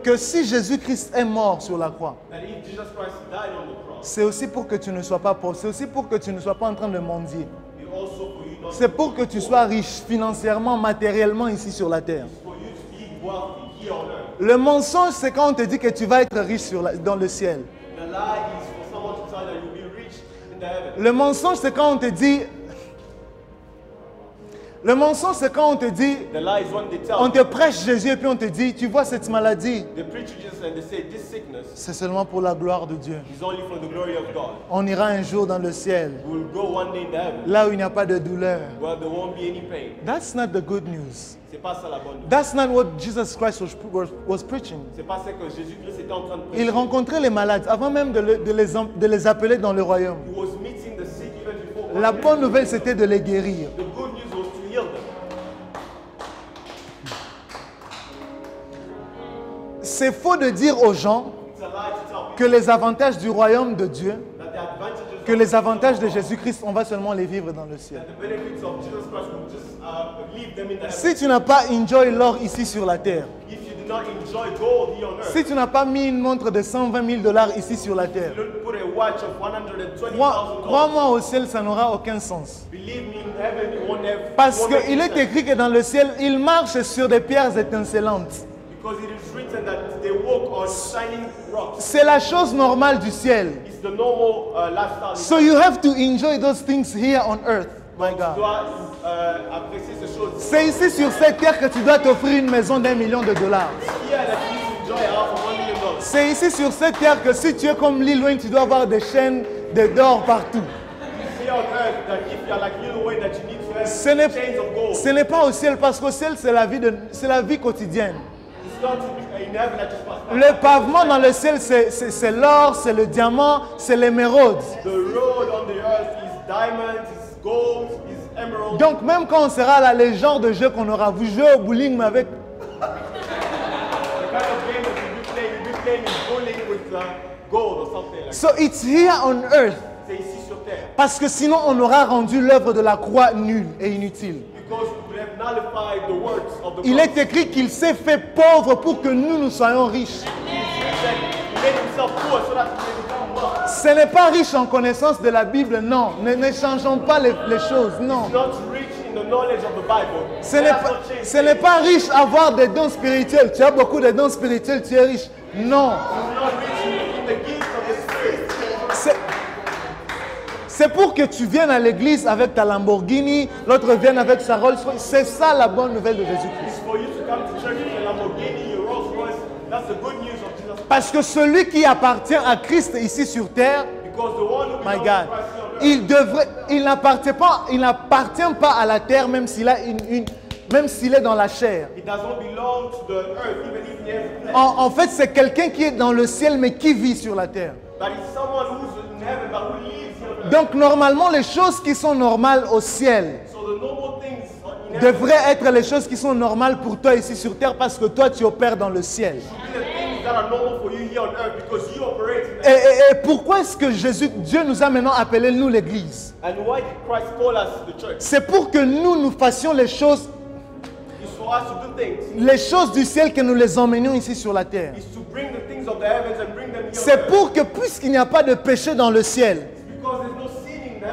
que si Jésus-Christ est mort sur la croix, that if Jesus Christ died on the cross, c'est aussi pour que tu ne sois pas pauvre, c'est aussi pour que tu ne sois pas en train de mendier. it's also for you not C'est pour que tu sois riche financièrement, matériellement ici sur la terre. for you to be wealthy here on earth. Le mensonge, c'est quand on te dit que tu vas être riche dans le ciel. The lie is for someone to tell that you'll be rich in the heaven. Le mensonge, c'est quand on te dit... Le mensonge, c'est quand on te dit... The lie is when they tell On te prêche Jésus et puis on te dit, tu vois cette maladie, they preach to Jesus and they say this sickness c'est seulement pour la gloire de Dieu. is only for the glory of God. On ira un jour dans le ciel, We will go one day in the heaven là où il n'y a pas de douleur. where there won't be any pain. That's not the good news. C'est pas ça la bonne nouvelle. That's not what Jesus Christ was preaching. C'est pas ça que Jésus-Christ était en train de Il prêcher. rencontrait les malades avant même de les appeler dans le royaume. He was meeting the sick even before. La bonne nouvelle, c'était de les guérir. The good news was to heal them. C'est faux de dire aux gens It's a lie to tell people que les avantages du royaume de Dieu, that the advantages que les avantages de Jésus-Christ, on va seulement les vivre dans le ciel. and the benefits of Jesus Christ will just leave them in the heaven. Si tu n'as pas enjoy l'or ici sur la terre, If you do not enjoy gold here on earth, Si tu n'as pas mis une montre de 120 000 $ ici sur la terre, you don't put a watch of $120,000. crois-moi, au ciel, ça n'aura aucun sens. Believe me, in heaven you won't have. Parce won't make qu'il est sense. écrit que dans le ciel, il marche sur des pierres étincelantes. Because it is written that they walk on shining rocks. C'est la chose normale du ciel. It's the normal lifestyle. So you have to enjoy those things here on earth, my Tu God. dois apprécier ces choses. C'est ici sur cette terre que tu dois t'offrir une maison d'1 million $. Here that you enjoy a house of $1 million. C'est ici sur cette terre que si tu es comme Lil Wayne, tu dois avoir des chaînes d'or partout. Here on earth that if you are like Lil Wayne that you need to have Ce n'est chains of gold. ce n'est pas au ciel parce qu'au ciel, c'est la vie quotidienne. It's not in heaven that you pass by. Le pavement dans le ciel, c'est l'or, c'est le diamant, c'est l'émeraude. The road on the earth is diamonds, is gold, is emerald. Donc même quand on sera là, les genres de jeux qu'on aura, vous jouez au bowling mais avec... The kind of game that you'll be playing is bowling with gold or something like that. So it's here on earth. C'est ici sur terre. Parce que sinon on aura rendu l'œuvre de la croix nulle et inutile. Because we have nullified the words of the Il cross. est écrit qu'il s'est fait pauvre pour que nous soyons riches. He said he made himself poor so that he may become wealthy. Ce n'est pas riche en connaissance de la Bible, non. Ne changeons pas les choses, non. Not rich in the knowledge of the Bible. Ce n'est pas riche avoir des dons spirituels. Tu as beaucoup de dons spirituels, tu es riche. Non. Not rich in the gifts of the Spirit. C'est pour que tu viennes à l'église avec ta Lamborghini, l'autre vienne avec sa Rolls-Royce. C'est ça la bonne nouvelle de Jésus-Christ. It's for you to come to church with your Lamborghini, your Rolls Royce. That's the good news of Jesus Christ. Parce que celui qui appartient à Christ ici sur terre, Because the one who my belongs God, to Christ here on earth, il n'appartient pas à la terre même s'il a même s'il est dans la chair. it doesn't belong to the earth, even if he has flesh. En fait, c'est quelqu'un qui est dans le ciel mais qui vit sur la terre. But it's someone who's in heaven but who lives here on earth. Donc normalement, les choses qui sont normales au ciel So the normal things in heaven devraient être les choses qui sont normales pour toi ici sur terre parce que toi tu opères dans le ciel. should be the things that are normal for you here on earth because you operate in heaven. Et pourquoi est-ce que Dieu nous a maintenant appelés, nous, l'église? And why did Christ call us the church? C'est pour que nous fassions les choses It's for us to do things. du ciel, que nous les emmenions ici sur la terre. It's to bring the things of the heavens and bring them here on C'est earth. pour que, puisqu'il n'y a pas de péché dans le ciel, Because there's no sin in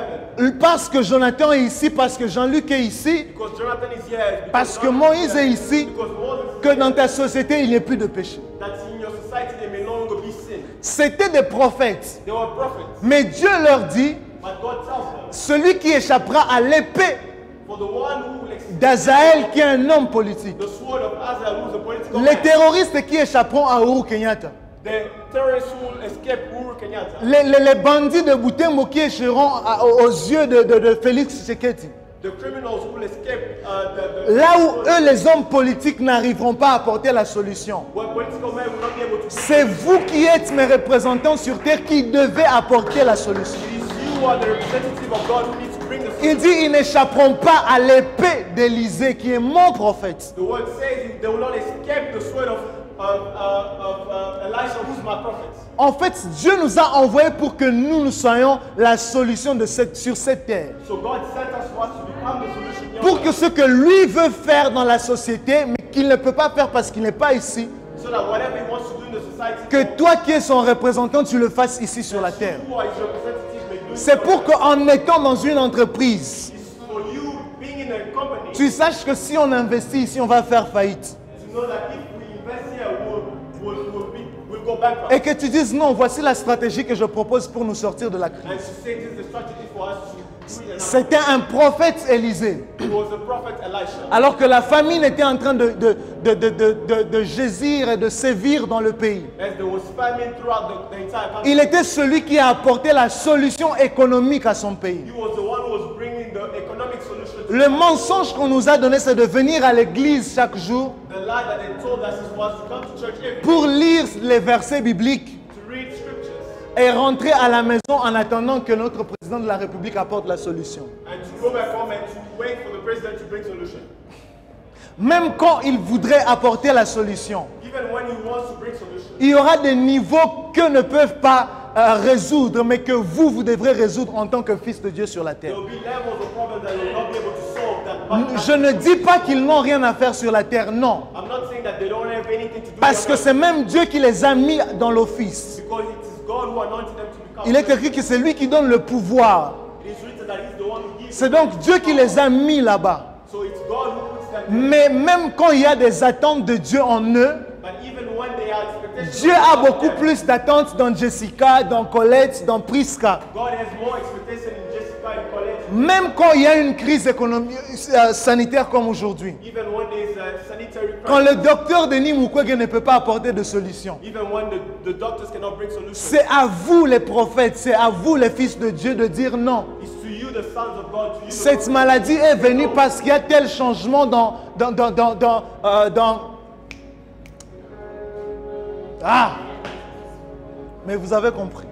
heaven. parce que Jonathan est ici, parce que Jean-Luc est ici, Because Jonathan is here. Because parce que Jonathan Moïse is here, est ici, Because Moses que dans ta société, il n'y ait plus de péché. that in your society there may no longer be sin. C'était des prophètes. They were prophets. Mais Dieu leur dit, But God tells them, celui qui échappera à l'épée for the one who will escape d'Azaël, qui est un homme politique, the sword of Hazael, who is a political les man, terroristes qui échapperont à Uhuru Kenyatta, the terrorists who will escape Uhuru Kenyatta, les bandits de Butembo qui échoueront aux yeux de Félix Tshisekedi, the criminals who will escape the là où eux, les hommes politiques, n'arriveront pas à apporter la solution. where political men will not be able to. C'est vous qui êtes mes représentants sur terre qui devez apporter la solution. It is you are the representative of God who needs to bring the Il dit, ils n'échapperont pas à l'épée d'Élysée, qui est mon prophète. The word says they will not escape the sword of Elisha, who's my prophet. En fait, Dieu nous a envoyés pour que nous soyons la solution sur cette terre. So God sent us for us to become the solution here Pour on que earth. ce que lui veut faire dans la société, mais qu'il ne peut pas faire parce qu'il n'est pas ici, So that whatever he wants to do in the society, que toi qui es son représentant, tu le fasses ici sur la terre. who are his representatives may do it. C'est pour qu'en étant dans une entreprise, It's for you being in a company tu saches que si on investit ici, on va faire faillite. to know that if we invest here, we'll go bankrupt. Et que tu dises, non, voici la stratégie que je propose pour nous sortir de la crise. And to say this is the strategy for us to do it. And C'était un prophète Élisée. it was the prophet Elisha. Alors que la famine était en train de gésir et de sévir dans le pays. As there was famine throughout the entire country, Il était celui qui a apporté la solution économique à son pays. he was the one who was bringing the economic solution to Le mensonge qu'on nous a donné, c'est de venir à l'église chaque jour the lie that they told us is for us to come to church every day pour lire les versets bibliques to read scriptures et rentrer à la maison en attendant que notre président de la République apporte la solution. and to go back home and to wait for the president to bring solution. Même quand il voudrait apporter la solution, Even when he wants to bring solution, il y aura des niveaux que ne peuvent pas résoudre, mais que vous devrez résoudre en tant que fils de Dieu sur la terre. There will be levels of problems that you'll not be able to solve. That Je ne dis pas qu'ils n'ont rien à faire sur la terre, non. I'm not saying that they don't have anything to do. Parce que c'est même Dieu qui les a mis dans l'office. Because it is God who anointed them to become. Il est écrit que c'est lui qui donne le pouvoir. It is written that He's the one who gives. C'est donc Dieu qui les a mis là-bas. So it's God who puts them. Mais même quand il y a des attentes de Dieu en eux, But even when they are expectations, Dieu a beaucoup plus d'attentes dans Jessica, dans Colette, dans Priska. God has more expectation in Jessica and Colette. Même quand il y a une crise économique, sanitaire comme aujourd'hui. Even when there's a sanitary Quand crisis. le docteur Denis Mukwege ne peut pas apporter de solution. Even when the doctors cannot bring solutions. C'est à vous les prophètes, c'est à vous les fils de Dieu de dire non. It's to you the sons of God. To you Cette maladie est venue parce qu'il y a tel changement dans Ah! Mais vous avez compris.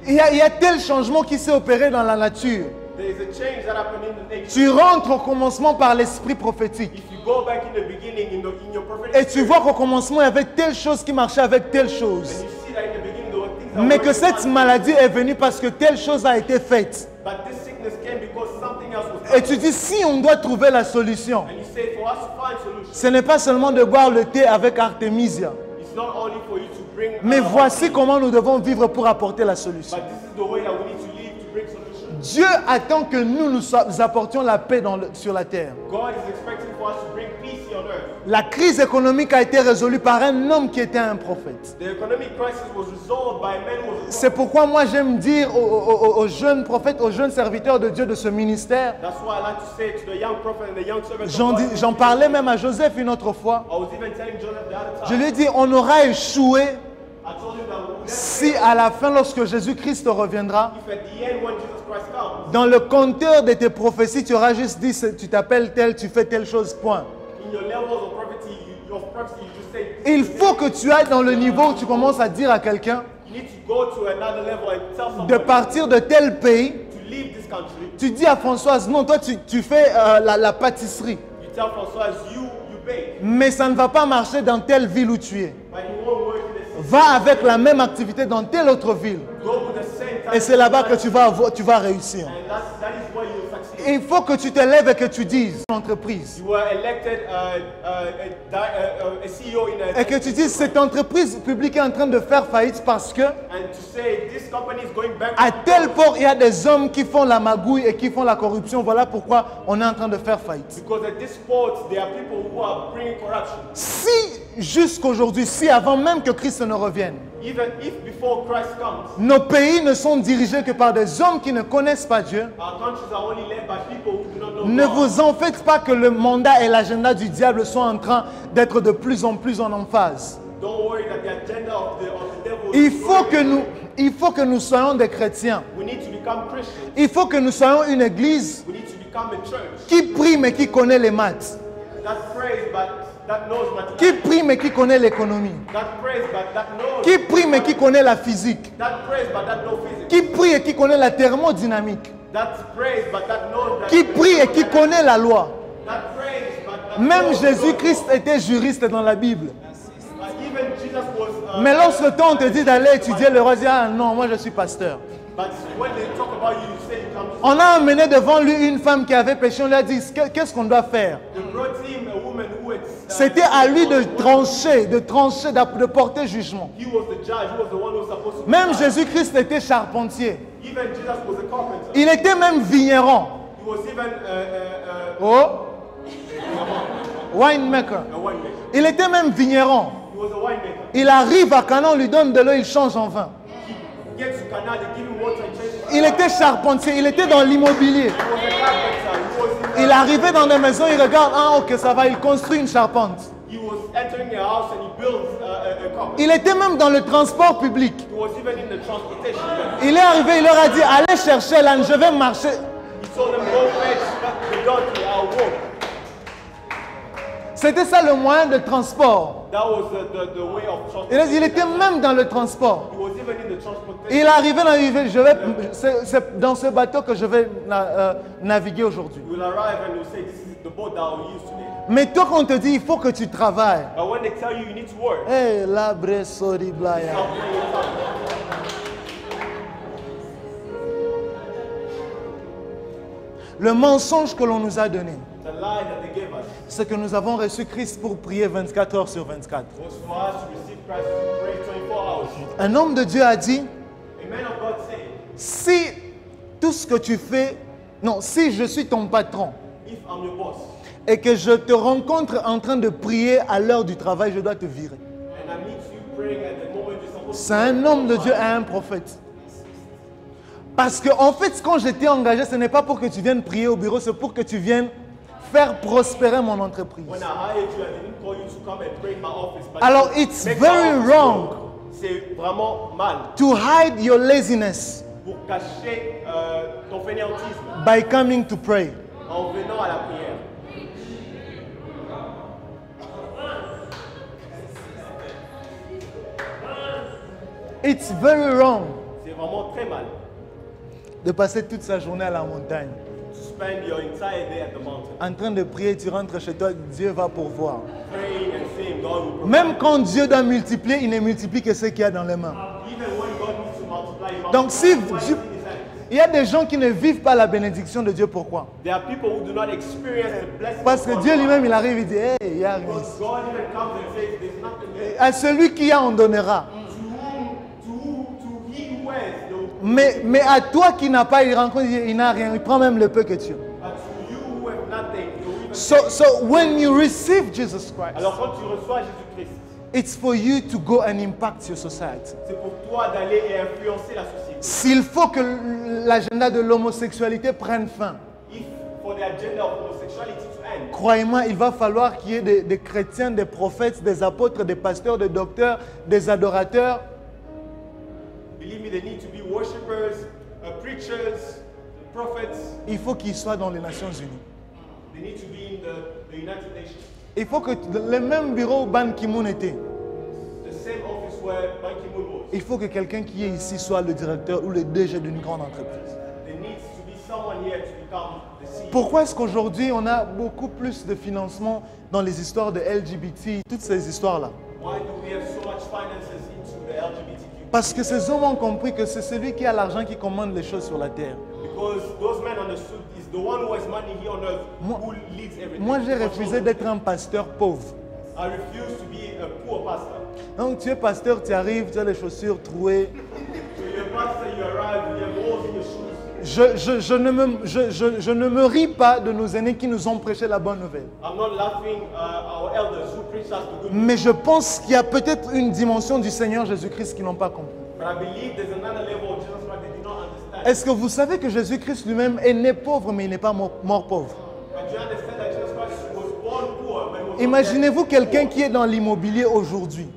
Il y a tel changement qui s'est opéré dans la nature. There is a change that happened in the nature. Tu rentres au commencement par l'esprit prophétique. If you go back in the beginning in your prophetic Et tu vois qu'au commencement, il y avait telle chose qui marchait avec telle chose. and you see that in the beginning there were things that Mais were que going cette on. maladie est venue parce que telle chose a été faite. But this sickness came because something else was Et tu dis, si on doit trouver la solution, and you say for us to find solution, ce n'est pas seulement de boire le thé avec Artemisia. it's not only for you to bring Mais voici comment nous devons vivre pour apporter la solution. but this is the way that we need to live to bring solution. Dieu attend que nous apportions la paix sur la terre. God is expecting for us to bring peace on earth. La crise économique a été résolue par un homme qui était un prophète. The economic crisis was resolved by a man who was a C'est prophet. pourquoi moi j'aime dire aux jeunes prophètes, aux jeunes serviteurs de Dieu de ce ministère, That's why I like to say to the young prophet and the young servant of God, j'en parlais même à Joseph une autre fois, I was even telling Joseph the other je time, lui ai dit, on aura échoué I told him that we would never si à la fin, lorsque Jésus-Christ reviendra, if at the end when Jesus Christ comes, dans le compteur de tes prophéties, tu auras juste dit, tu t'appelles tel, tu fais telle chose, point. in your levels of prophecy, you just say, Il faut que tu ailles dans le niveau où tu commences à dire à quelqu'un you need to go to another level and tell de somebody partir de tel pays. to leave this country. Tu dis à Françoise, non, toi tu fais la pâtisserie. You tell Francois, you bake, Mais ça ne va pas marcher dans telle ville où tu es. but it won't work in the city. Va avec la même activité dans telle autre ville. Go with the same time. Et c'est là-bas que tu vas réussir. And that is where you'll succeed. Il faut que tu te lèves et que tu dises, entreprise. You were elected a CEO in a Et que tu dises, cette entreprise publique est en train de faire faillite parce que and to say this company is going back à tel port, il y a des hommes qui font la magouille et qui font la corruption. Voilà pourquoi on est en train de faire faillite. because at this port there are people who are bringing corruption. Si jusqu'aujourd'hui, si avant même que Christ ne revienne, Even if before Christ comes, nos pays ne sont dirigés que par des hommes qui ne connaissent pas Dieu, our countries are only led by people who do not know ne God. vous en faites pas que le mandat et l'agenda du diable sont en train d'être de plus en plus en emphase. Don't worry that the agenda of the devil is Il faut que nous soyons des chrétiens. We need to become Christians. Il faut que nous soyons une église We need to become a church qui prie mais qui connaît les maths, that prays but that knows qui mathematics. prie mais qui connaît l'économie, That prays but that knows. qui prie mais qui connaît la physique, That prays but that knows physics. qui prie et qui connaît la thermodynamique, That prays but that knows that. qui prie et qui connaît la loi. That prays but that Même knows Jésus-Christ était juriste dans la Bible. Even Jesus was. Mais lorsque toi on te dit d'aller étudier le roi, dit ah non, moi je suis pasteur. But when they talk about you, you say you come. On a amené devant lui une femme qui avait péché, on lui a dit qu'est-ce qu'on doit faire. They brought him a woman who had. C'était à lui de trancher, de porter jugement. He was the judge. He was the one who was supposed to. Même Jésus-Christ était charpentier. Even Jesus was a carpenter. Il était même vigneron. He was even Oh, winemaker. a winemaker. Il était même vigneron. He was a winemaker. Il arrive à Canaan, on lui donne de l'eau, il change en vin. He gets to Canaan, they give him water and change it. Il était charpentier, il était dans l'immobilier. He was a carpenter. He was in, Il arrivait dans des maisons, il regarde, ah ok, ça va, il construit une charpente. he was entering a house and he built a carpet. Il était même dans le transport public. He was even in the transportation. Il est arrivé, il leur a dit, allez chercher l'âne, je vais marcher. He told them, go fetch the donkey, I'll walk. C'était ça le moyen de transport. That was the way of transportation. Il était même dans le transport. He was even in the transportation. Il est arrivé dans c'est dans ce bateau que je vais naviguer aujourd'hui. You will arrive and you say, this is the boat that we use today. Mais toi, quand on te dit il faut que tu travailles, But when they tell you you need to work, hey, la bresori blaya. stop playing your time. Le mensonge que l'on nous a donné, The lie that they gave us c'est que nous avons reçu Christ pour prier 24 heures sur 24. was for us to receive Christ to pray 24 hours. Un homme de Dieu a dit, A man of God said, si tout ce que tu fais, non, si je suis ton patron if I'm your boss et que je te rencontre en train de prier à l'heure du travail, je dois te virer. and I meet you praying at the moment you're supposed C'est un homme de Dieu et un prophète. Parce que en fait, quand j'étais engagé, ce n'est pas pour que tu viennes prier au bureau, c'est pour que tu viennes faire prospérer mon entreprise. When I hired you, I didn't call you to come and pray in my office. But Alors, to it's make very my office wrong. grow. C'est vraiment mal To hide your laziness pour cacher ton fainéantisme by coming to pray. en venant à la prière. It's very wrong C'est vraiment très mal de passer toute sa journée à la montagne. to spend your entire day at the mountain En train de prier, tu rentres chez toi, Dieu va pourvoir. praying and saying God will provide. Même quand Dieu doit multiplier, il ne multiplie que ce qu'il y a dans les mains. Even when God needs to multiply, he Donc si multiplies what is Dieu- in his hand. il y a des gens qui ne vivent pas la bénédiction de Dieu, pourquoi? There are people who do not experience the blessing Parce of que God. Dieu lui-même, il arrive, il dit, hey, il y a rien Because ici. God even comes and says, there's nothing there. À celui qui a, on donnera. To he who has, no, Mais à toi qui n'a pas, il rencontre, il n'a rien, il prend même le peu que tu as. but to you who have nothing, you even So when you receive Jesus Christ, Alors quand tu reçois Jésus-Christ, it's for you to go and impact your society. c'est pour toi d'aller et influencer la société. S'il faut que l'agenda de l'homosexualité prenne fin, If for the agenda of homosexuality to end, croyez-moi, il va falloir qu'il y ait des chrétiens, des prophètes, des apôtres, des pasteurs, des docteurs, des adorateurs, believe me, there need to be worshippers, preachers, prophets. il faut qu'ils soient dans les Nations Unies. They need to be in the United Nations. Il faut que le même bureau où Ban Ki-moon était, The same office where Ban Ki-moon was. il faut que quelqu'un qui est ici soit le directeur ou le DG d'une grande entreprise. There needs to be someone here to become the CEO. Pourquoi est-ce qu'aujourd'hui on a beaucoup plus de financement dans les histoires de LGBT, toutes ces histoires-là? Why do we have so much finances into the LGBTQ? Parce que ces hommes ont compris que c'est celui qui a l'argent qui commande les choses sur la terre. Because those men understood is the one who has money here on earth who leads everything. Moi, j'ai refusé d'être un pasteur pauvre. I refuse to be a poor pastor. Donc tu es pasteur, tu arrives, tu as les chaussures trouées. So you're a pastor, you arrive, you have holes in your shoes. Je ne me ris pas de nos aînés qui nous ont prêché la bonne nouvelle. I'm not laughing our elders who preach us the good news. Mais je pense qu'il y a peut-être une dimension du Seigneur Jésus-Christ qu'ils n'ont pas compris. But I believe there's another level of Jesus Christ they did not understand. Est-ce que vous savez que Jésus-Christ lui-même est né pauvre, mais il n'est pas mort pauvre? But you understand that Jesus Christ was born poor, but he was not Imaginez-vous dead. quelqu'un qui est dans l'immobilier aujourd'hui.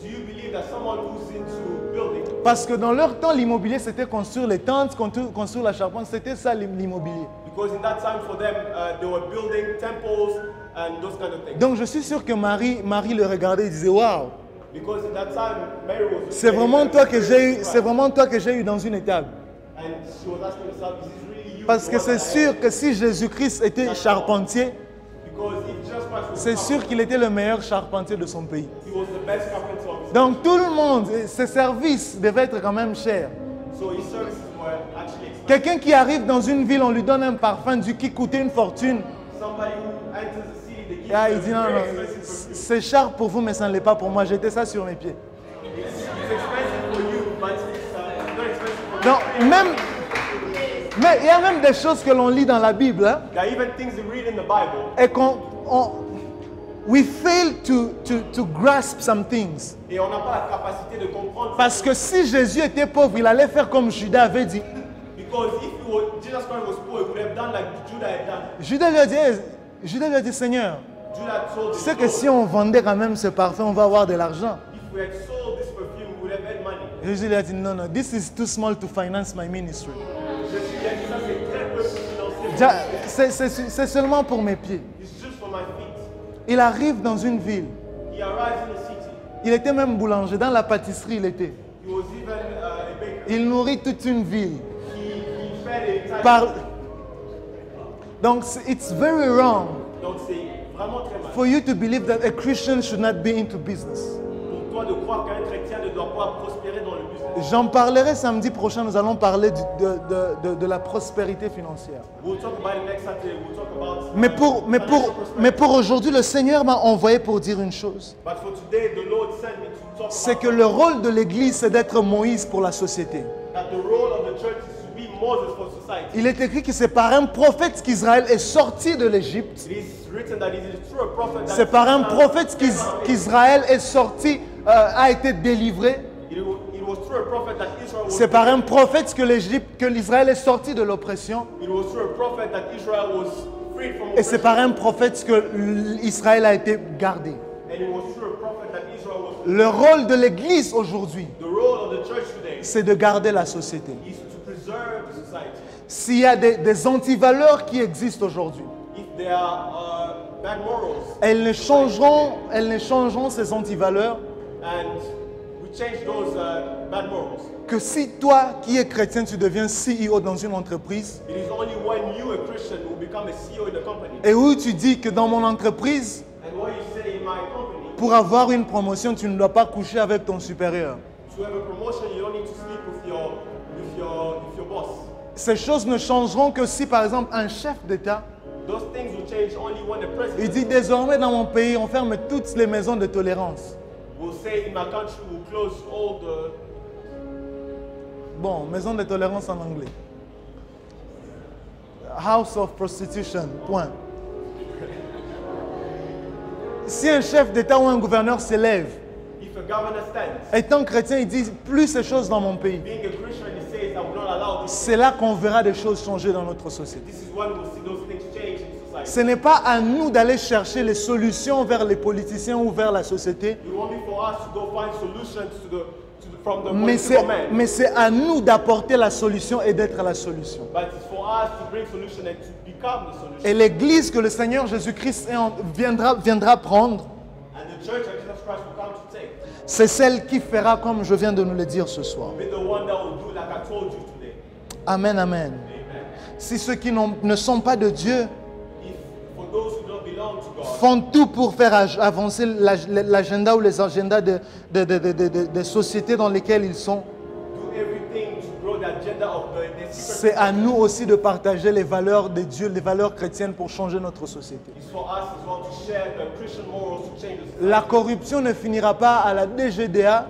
Do you believe that someone who's into building? Parce que dans leur temps, l'immobilier, c'était construire les tentes, construire la charpente. C'était ça l'immobilier. Because in that time for them, they were building temples and those kind of things. Donc je suis sûr que Marie le regardait et disait, waouh, Because in that time, Mary was. c'est vraiment toi que j'ai eu, c'est vraiment toi que j'ai eu dans une étable. And she was asking herself, is this really you? Parce que the one c'est that I sûr am? que si Jésus-Christ était charpentier, Because if Jesus Christ was c'est sûr qu'il était le meilleur charpentier de son pays. he was the best carpenter of his Donc tout le monde, ses services devaient être quand même chers. So his services were actually expensive. Quelqu'un qui arrive dans une ville, on lui donne un parfum qui coûtait une fortune. Somebody who enters the city, they give Ah, you il a dit non, very non, expensive perfume. c'est cher pour vous, mais ça ne l'est pas pour moi. J'étais ça sur mes pieds. It's expensive for you, but it's not expensive for Donc, me. mais il y a même des choses que l'on lit dans la Bible, hein, There are even things you read in the Bible, et we fail to grasp some things. et on n'a pas la capacité de comprendre. Parce que si Jésus était pauvre, il allait faire comme Judas avait dit. Because if Jesus Christ was poor, he would have done like Judah had done. Judas lui a dit, Seigneur, Judah told tu him, sais que si on vendait quand même ce parfum, on va avoir de l'argent. if we had sold this perfume, we would have had money. Jésus lui a dit, non, this is too small to finance my ministry. Jésus lui a dit, ça c'est très peu pour financer. C'est seulement pour mes pieds. It's just for my feet. Il arrive dans une ville. He arrives in a city. Il était même boulanger. Dans la pâtisserie, il était. He was even a baker. Il nourrit toute une ville. He fed a entire Par, Donc, it's very wrong Donc c'est vraiment très mal. for you to believe that a Christian should not be into business. Pour toi de croire qu'un chrétien ne doit pas prospérer dans le business. J'en parlerai samedi prochain, nous allons parler de la prospérité financière. We'll talk about it next Saturday. We'll talk about Mais pour aujourd'hui, le Seigneur m'a envoyé pour dire une chose. But for today, the Lord sent me to talk C'est about que le rôle de l'Église, c'est d'être Moïse pour la société. that the role of the church is to be Moses for society. Il est écrit que c'est par un prophète qu'Israël est sorti de l'Égypte. It is written that it is through a prophet that C'est par un prophète qu'Israël est sorti, a été délivré. It was through a prophet that Israel was C'est par un prophète que l'Israël est sorti de l'oppression. It was through a prophet that Israel was freed from Et c'est oppression. par un prophète que l'Israël a été gardé. And it was through a prophet that Israel was Le rôle de l'Église aujourd'hui, The role of the church today c'est de garder la société. is to preserve the society. S'il y a des antivaleurs qui existent aujourd'hui, If there are bad morals elles ne changeront ces antivaleurs and we change those bad morals, que si toi qui es chrétien, tu deviens CEO dans une entreprise it is only when you, a Christian, will become a CEO in a company. et où tu dis que dans mon entreprise, And what you say in my company, pour avoir une promotion, tu ne dois pas coucher avec ton supérieur. to have a promotion, you don't need to sleep with your boss. Ces choses ne changeront que si, par exemple, un chef d'État, Those things will change only when the il president dit désormais dans mon pays, on ferme toutes les maisons de tolérance. will say, in my country, we'll close all the Bon, maison de tolérance en anglais. House of prostitution, point. Si un chef d'État ou un gouverneur s'élève, If a governor stands, étant chrétien, il dit plus ces choses dans mon pays. being a Christian, he says, I will not allow this. C'est là qu'on verra des choses changer dans notre société. This is when we'll see those things change in society. Ce n'est pas à nous d'aller chercher les solutions vers les politiciens ou vers la société, It won't be for us to go find solutions from the mais political man. c'est à nous d'apporter la solution et d'être la solution. But it's for us to bring solution and to become the solution. Et l'Église que le Seigneur Jésus-Christ viendra prendre, And the church of Jesus Christ will come to take. c'est celle qui fera comme je viens de nous le dire ce soir. Be the one that will do like I told you today. Amen, amen. Amen. Si ceux qui ne sont pas de Dieu If for those who don't belong to God, font tout pour faire avancer l'agenda ou les agendas des sociétés dans lesquelles ils sont, do everything to grow the agenda of the secret. c'est à nous aussi de partager les valeurs de Dieu, les valeurs chrétiennes pour changer notre société. It's for us as well to share the Christian morals to change the society. La corruption ne finira pas à la DGDA,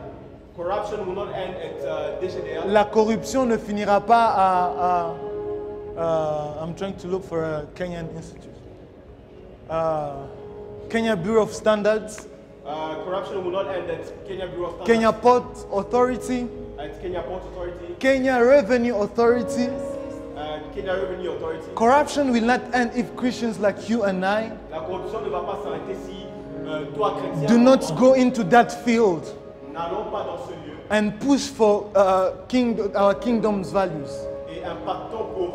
Corruption will not end at DGDA. la corruption ne finira pas I'm trying to look for a Kenyan institute. Kenya Bureau of Standards, Corruption will not end at Kenya Bureau of Standards, Kenya Port Authority, at Kenya Port Authority, Kenya Revenue Authority. and Kenya Revenue Authority. Corruption will not end if Christians like you and I La corruption ne va pas s'arrêter si toi, chrétien, do not go into that field n'allons pas dans ce lieu and push for our kingdom's values. et impactons pour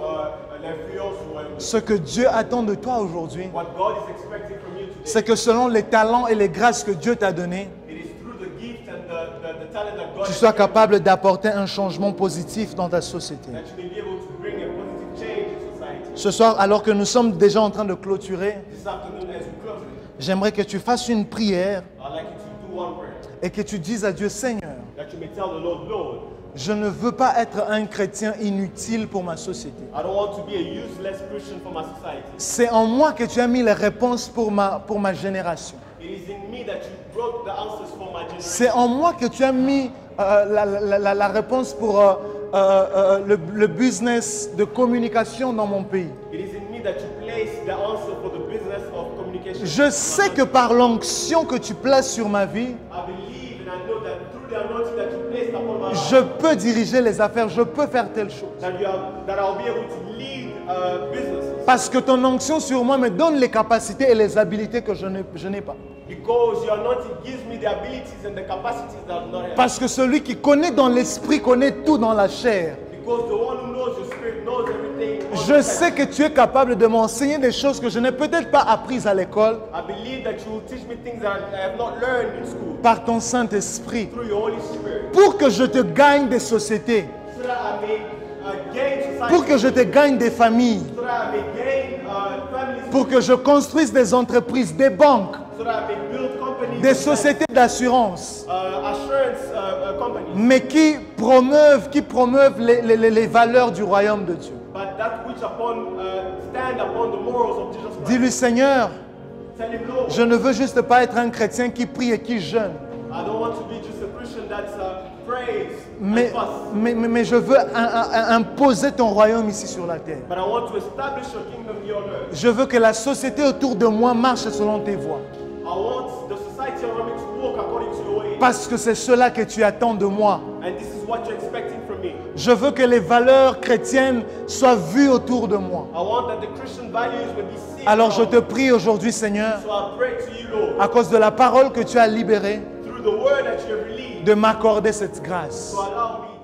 l'influence ou Ce que Dieu attend de toi aujourd'hui, what God is expecting from you today. c'est que selon les talents et les grâces que Dieu t'a donnés, It is through the gift and the talent that God tu has sois given you capable d'apporter un changement positif dans ta société. that you may be able to bring a positive change in society. Ce soir, alors que nous sommes déjà en train de clôturer, This afternoon, as we close it, j'aimerais que tu fasses une prière I'd like you to do one prayer et que tu dises à Dieu, Seigneur, that you may tell the Lord, Lord, je ne veux pas être un chrétien inutile pour ma société. I don't want to be a useless Christian for my society. C'est en moi que tu as mis les réponses pour ma génération. It is in me that you brought the answers for my generation. C'est en moi que tu as mis la réponse pour le business de communication dans mon pays. It is in me that you place the answer for the business of communication. Je sais que par l'onction que tu places sur ma vie, I believe and I know that through the anointing that you placed upon my life, je peux diriger les affaires, je peux faire telle chose. that I'll be able to lead businesses. Parce que ton onction sur moi me donne les capacités et les habiletés que je n'ai pas. Because your anointing gives me the abilities and the capacities that I do not have. Parce que celui qui connaît dans l'esprit connaît tout dans la chair. Because the one who knows your spirit knows everything. on Je the sais que tu es capable de m'enseigner des choses que je n'ai peut-être pas apprises à l'école I believe that you will teach me things that I have not learned in school par ton Saint-Esprit through your Holy Spirit, pour que je te gagne des sociétés, so that I may gain society, pour que je te gagne des familles, so that I may gain pour que je construise des entreprises, des banques, so that I may build companies, des sociétés d'assurance, assurance companies, mais qui promeuvent les valeurs du royaume de Dieu. but that which stand upon the morals of Jesus Christ. Dis-lui, Seigneur, Tell him, Lord, je ne veux juste pas être un chrétien qui prie et qui jeûne, I don't want to be just a Christian that prays mais, and fasts, mais je veux imposer ton royaume ici sur la terre. but I want to establish your kingdom here on earth. Je veux que la société autour de moi marche selon tes voies. I want the society around me to walk according to your ways. Parce que c'est cela que tu attends de moi. And this is what you're expecting from me. Je veux que les valeurs chrétiennes soient vues autour de moi. I want that the Christian values will be seen. Alors je around te me. prie aujourd'hui, Seigneur, So I pray to you, Lord, à cause de la parole que tu as libérée, through the word that you have released, de m'accorder cette grâce. to allow me